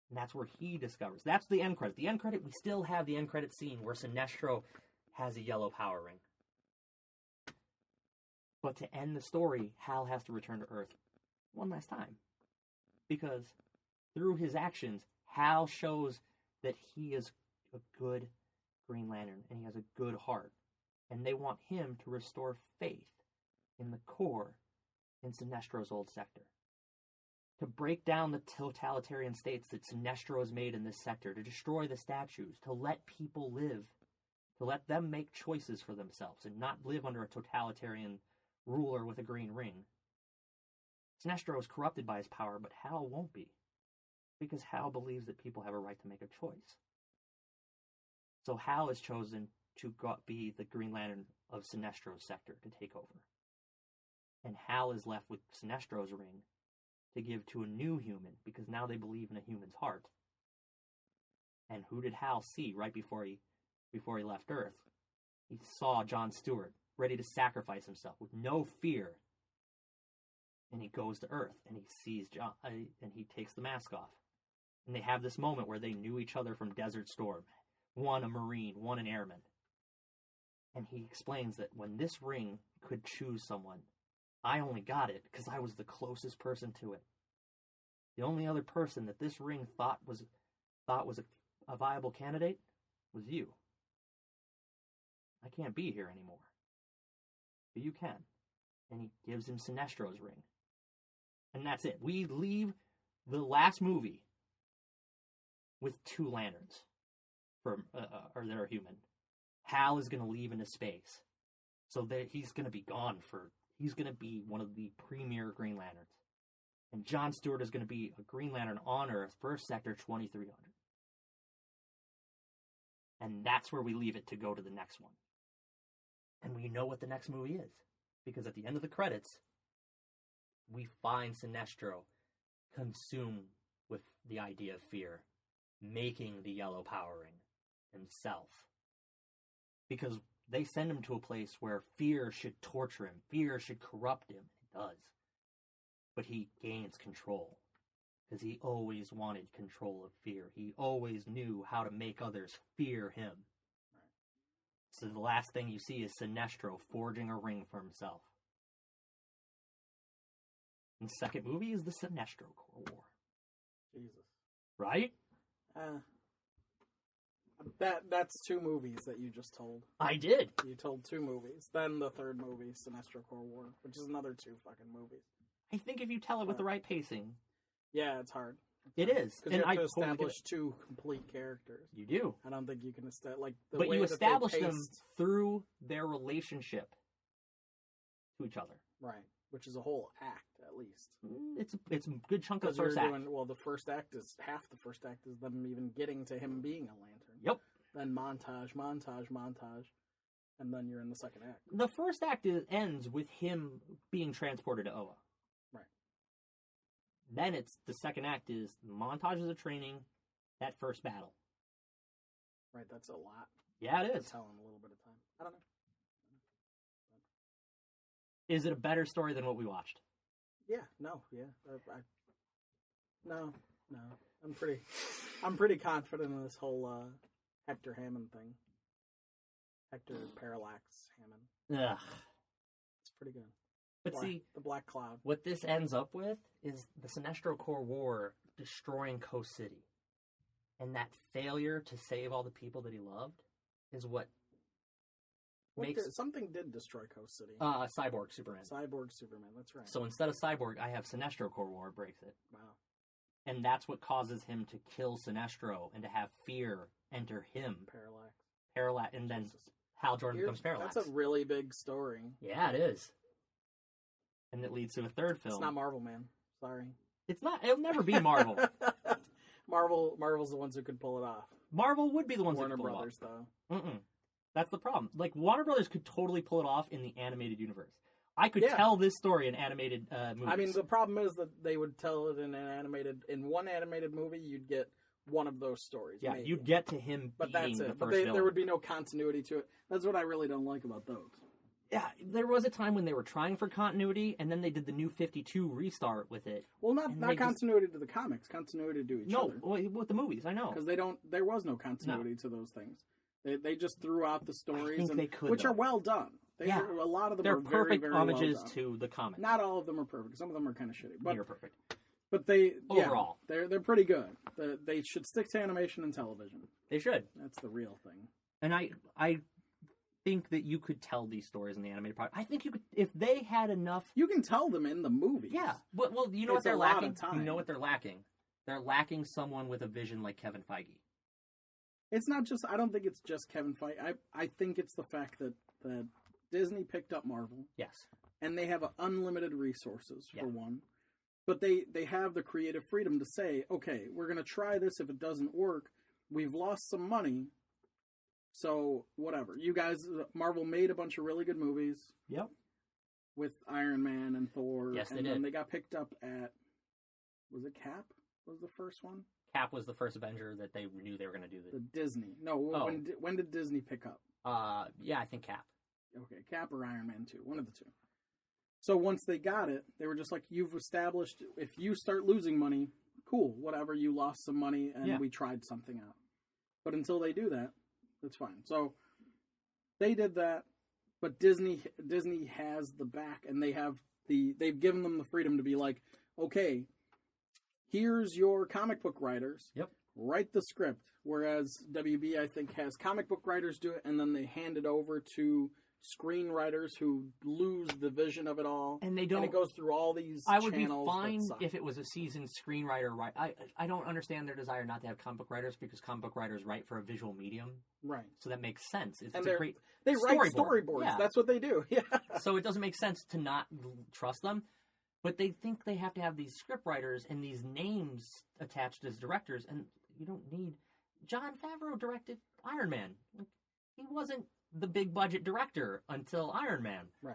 And that's where he discovers. That's the end credit. The end credit, we still have the end credit scene where Sinestro has a yellow power ring. But to end the story, Hal has to return to Earth one last time. Because through his actions, Hal shows that he is a good Green Lantern and he has a good heart. And they want him to restore faith in the core in Sinestro's old sector. To break down the totalitarian states that Sinestro has made in this sector, to destroy the statues, to let people live, to let them make choices for themselves and not live under a totalitarian ruler with a green ring. Sinestro is corrupted by his power, but Hal won't be, because Hal believes that people have a right to make a choice. So Hal is chosen to be the Green Lantern of Sinestro's sector to take over. And Hal is left with Sinestro's ring to give to a new human, because now they believe in a human's heart. And who did Hal see right before he left Earth? He saw John Stewart, ready to sacrifice himself with no fear. And he goes to Earth, and he sees John, and he takes the mask off. And they have this moment where they knew each other from Desert Storm. One a Marine, one an airman. And he explains that when this ring could choose someone, I only got it because I was the closest person to it. The only other person that this ring thought was a viable candidate was you. I can't be here anymore. But you can. And he gives him Sinestro's ring. And that's it. We leave the last movie with two lanterns that are human. Hal is going to leave into space. So that he's going to be gone he's going to be one of the premier Green Lanterns. And John Stewart is going to be a Green Lantern on Earth, First Sector 2300. And that's where we leave it to go to the next one. And we know what the next movie is. Because at the end of the credits, we find Sinestro consumed with the idea of fear, making the yellow power ring himself. Because they send him to a place where fear should torture him, fear should corrupt him. It does. But he gains control. Because he always wanted control of fear. He always knew how to make others fear him. So the last thing you see is Sinestro forging a ring for himself. And the second movie is the Sinestro War. Jesus. Right? That's 2 movies that you just told. I did. You told 2 movies. Then the third movie, Sinestro Corps War, which is another 2 fucking movies. I think if you tell it with the right pacing. Yeah, it's hard. It is. Because you have to establish 2 complete characters. You do. I don't think you can establish... But you establish them through their relationship to each other. Right. Which is a whole act, at least. It's a good chunk of the first act. The first act is... Half the first act is them even getting to him being a lantern. Yep. Then montage. And then you're in the second act. The first act ends with him being transported to Oa. Right. Then the second act is montages of training, that first battle. Right, that's a lot. Yeah, it is. Tell in a little bit of time. I don't know. Is it a better story than what we watched? Yeah, no, yeah. No. I'm pretty confident in this whole Hector Hammond thing. Hector Parallax Hammond. Ugh. It's pretty good. But see, the Black Cloud. What this ends up with is the Sinestro Corps War destroying Coast City. And that failure to save all the people that he loved is what makes... Something did destroy Coast City. Cyborg Superman. Cyborg Superman, that's right. So instead of Cyborg, I have Sinestro Corps War breaks it. Wow. And that's what causes him to kill Sinestro and to have fear enter him. Parallax. And then Hal Jordan becomes Parallax. That's a really big story. Yeah, it is. And it leads to a third film. It's not Marvel, man. Sorry. It's not. It'll never be Marvel. Marvel's the ones who could pull it off. Marvel would be the ones Warner who could pull Brothers, it off. though. That's the problem. Like, Warner Brothers could totally pull it off in the animated universe. I could tell this story in animated movies. I mean, the problem is that they would tell it in one animated movie, you'd get one of those stories. Yeah, maybe. you'd get to him but being that's it. the But first villain. There would be no continuity to it. That's what I really don't like about those. Yeah, there was a time when they were trying for continuity, and then they did the New 52 restart with it. Well, not continuity to the comics, continuity to each other. No, with the movies, I know. Because there was no continuity to those things. They just threw out the stories, which are well done. A lot of them are very, perfect very homages well done. to the comics. Not all of them are perfect. Some of them are kind of shitty. But they're perfect. But overall, they're pretty good. They should stick to animation and television. They should. That's the real thing. And I think that you could tell these stories in the animated product. I think you could, if they had enough. You can tell them in the movies. Yeah. Well, you know what they're lacking? You know what they're lacking? They're lacking someone with a vision like Kevin Feige. It's not just. I don't think it's just Kevin Feige. I think it's the fact that Disney picked up Marvel. Yes. And they have unlimited resources for one. But they have the creative freedom to say, okay, we're going to try this. If it doesn't work, we've lost some money. So, whatever. You guys, Marvel made a bunch of really good movies. Yep. With Iron Man and Thor. Yes, they did. did. And they got picked up at, was it Cap? Was the first one? Cap was the first Avenger that they knew they were going to do. The Disney. No, when did Disney pick up? Yeah, I think Cap. Okay, Cap or Iron Man 2. One of the two. So once they got it, they were just like, you've established, if you start losing money, cool, whatever, you lost some money and we tried something out. But until they do that, that's fine. So they did that, but Disney has the back, and they've given them the freedom to be like, okay, here's your comic book writers. Yep. Write the script. Whereas WB, I think, has comic book writers do it, and then they hand it over to screenwriters who lose the vision of it all, and they don't. And it goes through all these. I would be fine if it was a seasoned screenwriter. I don't understand their desire not to have comic book writers, because comic book writers write for a visual medium, right? So that makes sense. It's a great. They write storyboards. Yeah. That's what they do. Yeah. So it doesn't make sense to not trust them, but they think they have to have these script writers and these names attached as directors, and you don't need. Jon Favreau directed Iron Man. He wasn't the big budget director until Iron Man. Right.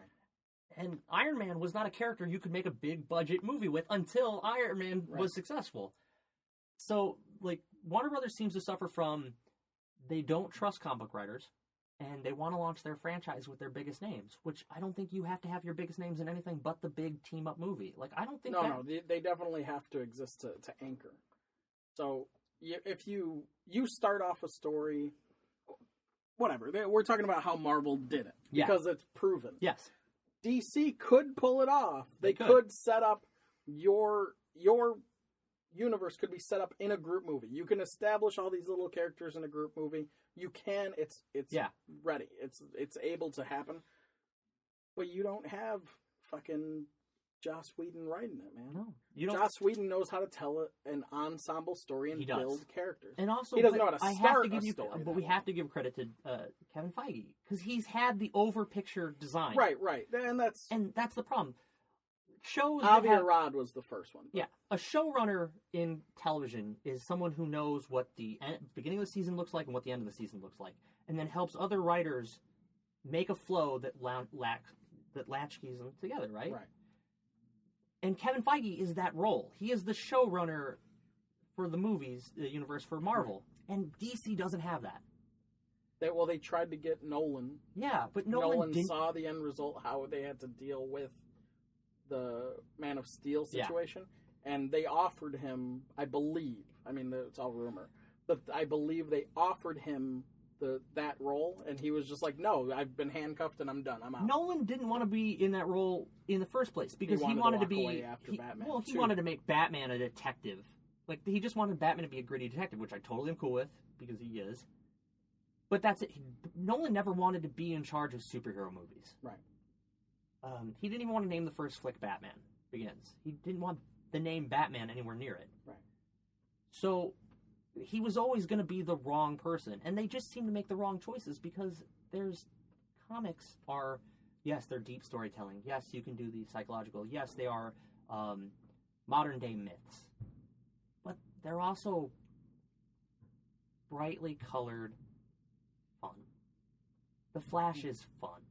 And Iron Man was not a character you could make a big budget movie with until Iron Man was successful. So, Warner Brothers seems to suffer from, they don't trust comic book writers, and they want to launch their franchise with their biggest names, which I don't think you have to have your biggest names in anything but the big team-up movie. I don't think No, they definitely have to exist to anchor. So, if you start off a story, whatever, we're talking about how Marvel did it because it's proven. Yes, DC could pull it off. They could set up your universe could be set up in a group movie. You can establish all these little characters in a group movie. You can. It's ready. It's able to happen. But you don't have fucking Joss Whedon writing it, man. No, you don't. Joss Whedon knows how to tell an ensemble story and build characters. And also, he doesn't know how to start a story. But we have to give credit to Kevin Feige because he's had the over-picture design. Right, and that's the problem. Shows Avi Arad was the first one. Yeah, a showrunner in television is someone who knows what the beginning of the season looks like and what the end of the season looks like, and then helps other writers make a flow that latchkeys them together, right? Right. And Kevin Feige is that role. He is the showrunner for the movies, the universe for Marvel, and DC doesn't have that. They tried to get Nolan. Yeah, but Nolan saw the end result, how they had to deal with the Man of Steel situation, and they offered him, I believe, I mean, it's all rumor, but I believe they offered him that role, and he was just like, no, I've been handcuffed and I'm done. I'm out. Nolan didn't want to be in that role in the first place because he wanted to be after Batman. Well, he wanted to make Batman a detective. Like, he just wanted Batman to be a gritty detective, which I totally am cool with because he is. But that's it. Nolan never wanted to be in charge of superhero movies. Right. He didn't even want to name the first flick Batman Begins. He didn't want the name Batman anywhere near it. Right. So he was always going to be the wrong person. And they just seem to make the wrong choices because comics are, yes, they're deep storytelling. Yes, you can do the psychological. Yes, they are modern day myths. But they're also brightly colored fun. The Flash is fun.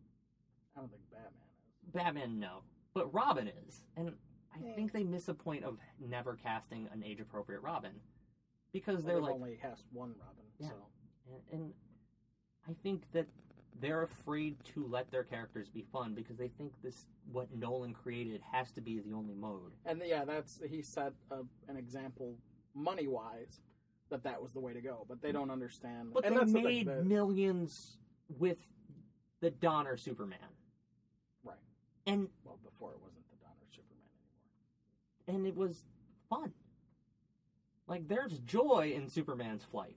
I don't think Batman is. Batman, no. But Robin is. And I think they miss a point of never casting an age-appropriate Robin. Because they're like... only cast one Robin, yeah. so... And I think that they're afraid to let their characters be fun because they think what Nolan created has to be the only mode. And he set an example money-wise that was the way to go, but they don't understand. But and they that's made millions with the Donner Superman. Right. And well, before it wasn't the Donner Superman anymore. And it was fun. Like, there's joy in Superman's flight.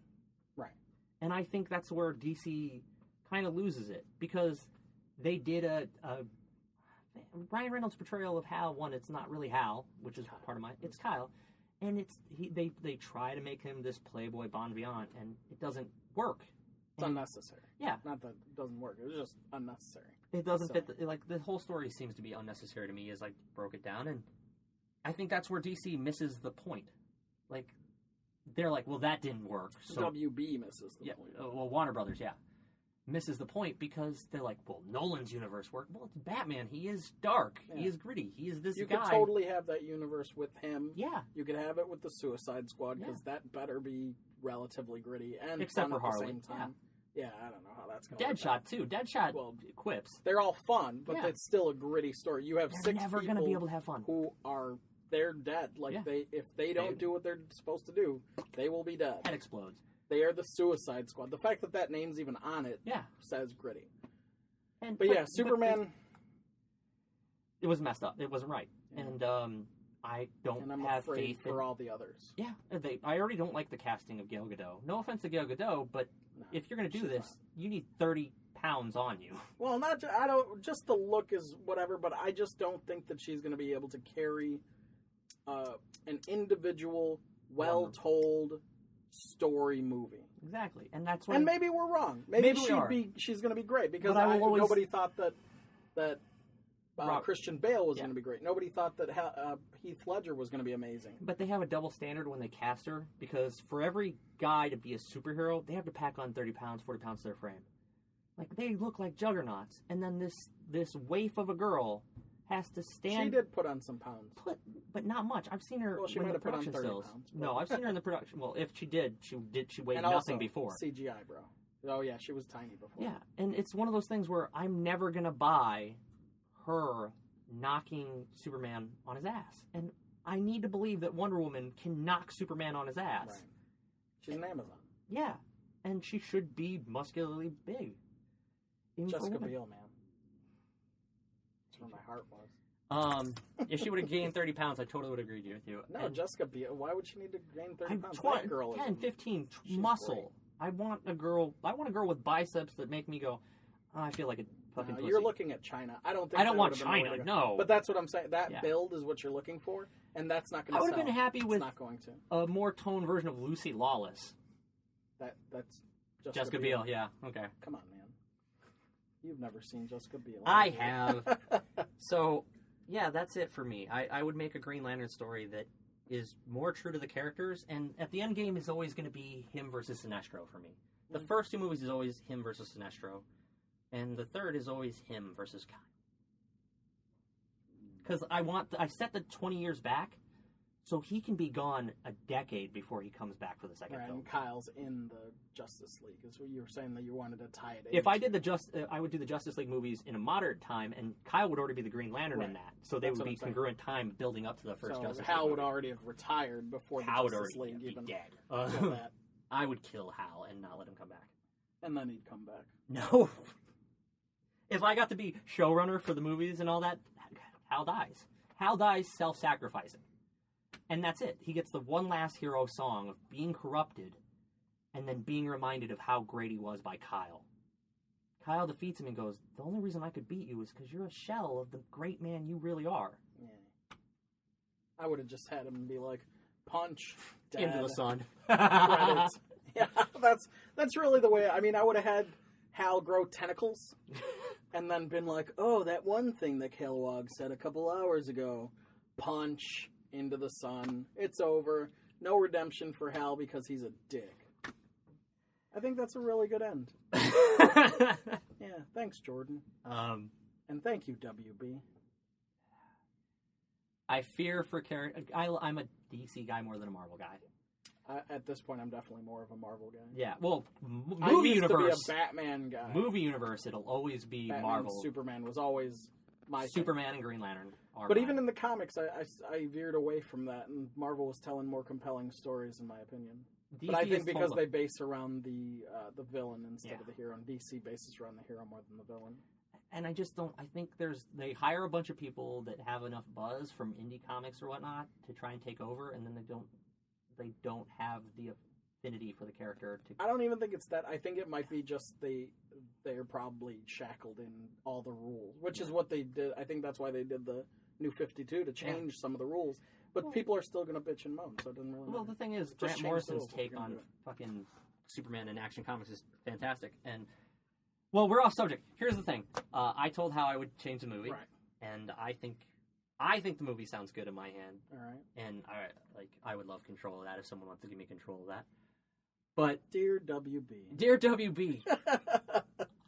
Right. And I think that's where DC kind of loses it. Because they did a Ryan Reynolds' portrayal of Hal. One, it's not really Hal, which is part of it's Kyle. And they try to make him this playboy bon vivant, and it doesn't work. It's unnecessary. Yeah. Not that it doesn't work. It was just unnecessary. It doesn't fit. The whole story seems to be unnecessary to me as I broke it down. And I think that's where DC misses the point. Like, they're like, well, that didn't work. So WB misses the point. Well, Warner Brothers, misses the point because they're like, well, Nolan's universe worked. Well, it's Batman. He is dark. Yeah. He is gritty. He is this guy. You could totally have that universe with him. Yeah. You could have it with the Suicide Squad because that better be relatively gritty and except fun for at Harley. the same time. Yeah, I don't know how that's going to work. Deadshot, too. Deadshot quips. They're all fun, but it's still a gritty story. You have they're never going to be able to have fun. Who are... They're dead. Like, if they don't do what they're supposed to do, they will be dead. Head explodes. They are the Suicide Squad. The fact that name's even on it says gritty. But Superman... it was messed up. It wasn't right. Yeah. And I don't have faith for all the others. Yeah. I already don't like the casting of Gal Gadot. No offense to Gal Gadot, but if you're going to do this, you need 30 pounds on you. Well, just the look is whatever, but I just don't think that she's going to be able to carry an individual, well-told story movie. Exactly, and that's what. And maybe we're wrong. Maybe she's going to be great because nobody thought that Christian Bale was going to be great. Nobody thought that Heath Ledger was going to be amazing. But they have a double standard when they cast her because for every guy to be a superhero, they have to pack on 30 pounds, 40 pounds to their frame. Like, they look like juggernauts, and then this waif of a girl has to stand. She did put on some pounds, but not much. I've seen her. Well, she might have put on 30 pounds. No, I've seen her in the production. Well, if she did, she weighed nothing before. CGI, bro. Oh yeah, she was tiny before. Yeah, and it's one of those things where I'm never gonna buy her knocking Superman on his ass, and I need to believe that Wonder Woman can knock Superman on his ass. Right. She's an Amazon. Yeah, and she should be muscularly big. Jessica Biel, man. That's where my heart was. If she would have gained 30 pounds, I totally would agree with you. No, And Jessica Biel. Why would she need to gain 30 pounds? 20, That girl 10, is 15 she's muscle. great. I want a girl with biceps that make me go, oh, I feel like a fucking pussy. You're looking at China. I don't want would've been the way China, to go. no. But that's what I'm saying. That Yeah. build is what you're looking for, and that's not going to I sell. would have been happy with It's not going to. a more toned version of Lucy Lawless. That's Jessica Biel, yeah, okay. Come on, man. You've never seen Jessica Biel. I have. So, yeah, that's it for me. I would make a Green Lantern story that is more true to the characters, and at the end game is always going to be him versus Sinestro for me. The first two movies is always him versus Sinestro, and the third is always him versus Kyle. Because I set the 20 years back, so he can be gone a decade before he comes back for the second film. And Kyle's in the Justice League. Is what you were saying that you wanted to tie it in. If I did I would do the Justice League movies in a modern time, and Kyle would already be the Green Lantern in that. So they That's would what be I'm saying. congruent time building up to the first So Justice League. Hal would movie. already have retired before the Hal would Justice already League be even dead. did that. I would kill Hal and not let him come back. And then he'd come back. No. If I got to be showrunner for the movies and all that, Hal dies. Hal dies self-sacrificing. And that's it. He gets the one last hero song of being corrupted and then being reminded of how great he was by Kyle. Kyle defeats him and goes, the only reason I could beat you is because you're a shell of the great man you really are. Yeah. I would have just had him be like, punch, dad. Into the sun. Credits. Yeah, that's really the way. I mean, I would have had Hal grow tentacles and then been like, oh, that one thing that Kilowog said a couple hours ago. Punch into the sun. It's over. No redemption for Hal because he's a dick. I think that's a really good end. Yeah, thanks, Jordan. And thank you, WB. I fear for character. I'm a DC guy more than a Marvel guy. At this point, I'm definitely more of a Marvel guy. Yeah, well, I movie used universe. to be a Batman guy. Movie universe, it'll always be Batman, Marvel. Superman was always my thing. Superman and Green Lantern are But mine. even in the comics, I veered away from that, and Marvel was telling more compelling stories, in my opinion. DC But I think is because told- they base around the villain instead Yeah. of the hero, and DC bases around the hero more than the villain. And I just don't. I think they hire a bunch of people that have enough buzz from indie comics or whatnot to try and take over, and then they don't have the affinity for the character. I don't even think it's that. I think it might be just they're probably shackled in all the rules, which is what they did. I think that's why they did the New 52 to change some of the rules. But people are still going to bitch and moan, so it doesn't really matter. Well, the thing is, Just Grant change the Morrison's rules if you're take gonna on do it. fucking Superman and Action Comics is fantastic. And well, we're off subject. Here's the thing: I told how I would change the movie, Right. and I think the movie sounds good in my hand. All right. And I would love control of that if someone wants to give me control of that. But Dear WB. dear WB,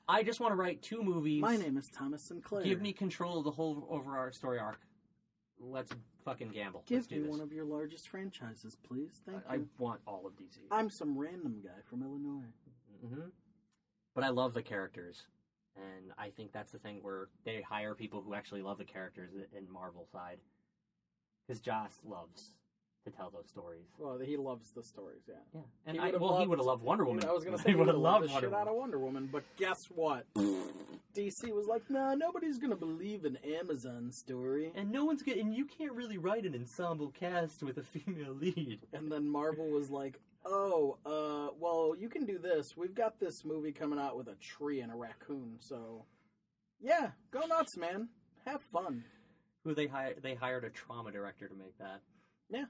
I just want to write 2 movies. My name is Thomas SInclair. Give me control of the whole over our story arc. Let's fucking gamble. Give Let's do me this. one of your largest franchises, please. Thank I you. want all of DC. I'm some random guy from Illinois. Mm-hmm. But I love the characters, and I think that's the thing where they hire people who actually love the characters in Marvel side. Because Joss loves to tell those stories. Well, he loves the stories, yeah. Yeah, and He he would've would have loved- loved Wonder Woman. I was going to say he would have loved the Wonder shit out Woman. of Wonder Woman, but guess what? DC was like, nah, nobody's going to believe an Amazon story. And no one's and you can't really write an ensemble cast with a female lead. And then Marvel was like, well, you can do this. We've got this movie coming out with a tree and a raccoon, so yeah, go nuts, man. Have fun. Who they hired a trauma director to make that. Yeah.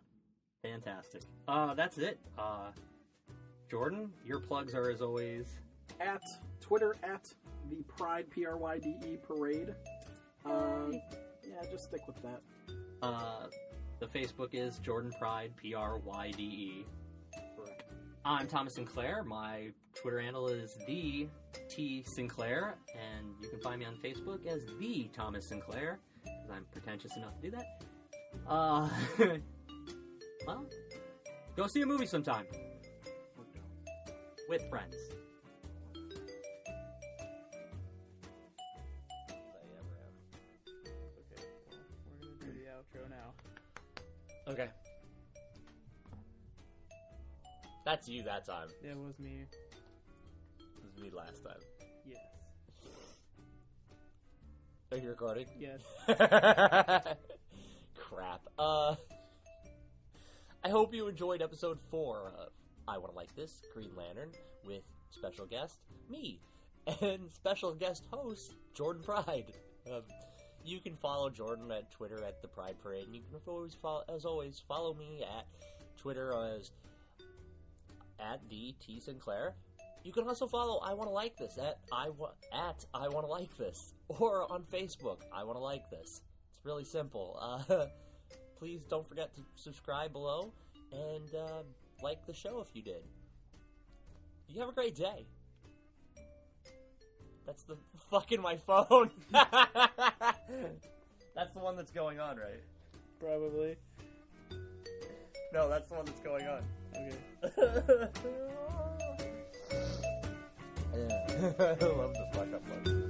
Fantastic. That's it. Jordan, your plugs are as always At Twitter, at the Pride, Pryde parade. Yeah, just stick with that. the Facebook is Jordan Pryde, Pryde. Correct. I'm Thomas SInclair. My Twitter handle is the T Sinclair, and you can find me on Facebook as the Thomas SInclair, because I'm pretentious enough to do that. Well, go see a movie sometime with friends. We're gonna do the outro now. Okay. That's you that time. That was me. It was me last time. Yes. we recording? Yes. Crap. I hope you enjoyed episode 4 of I Want to Like This, Green Lantern, with special guest, me, and special guest host, Jordan Pryde. You can follow Jordan at Twitter at The Pride Parade, and you can always follow me at Twitter as at the T Sinclair. You can also follow I Want to Like This at I Want to Like This, or on Facebook, I Want to Like This. It's really simple. Please don't forget to subscribe below and like the show if you did. You have a great day. That's the fucking my phone. That's the one that's going on, right? Probably. No, that's the one that's going on. Okay. I love the fuck up one.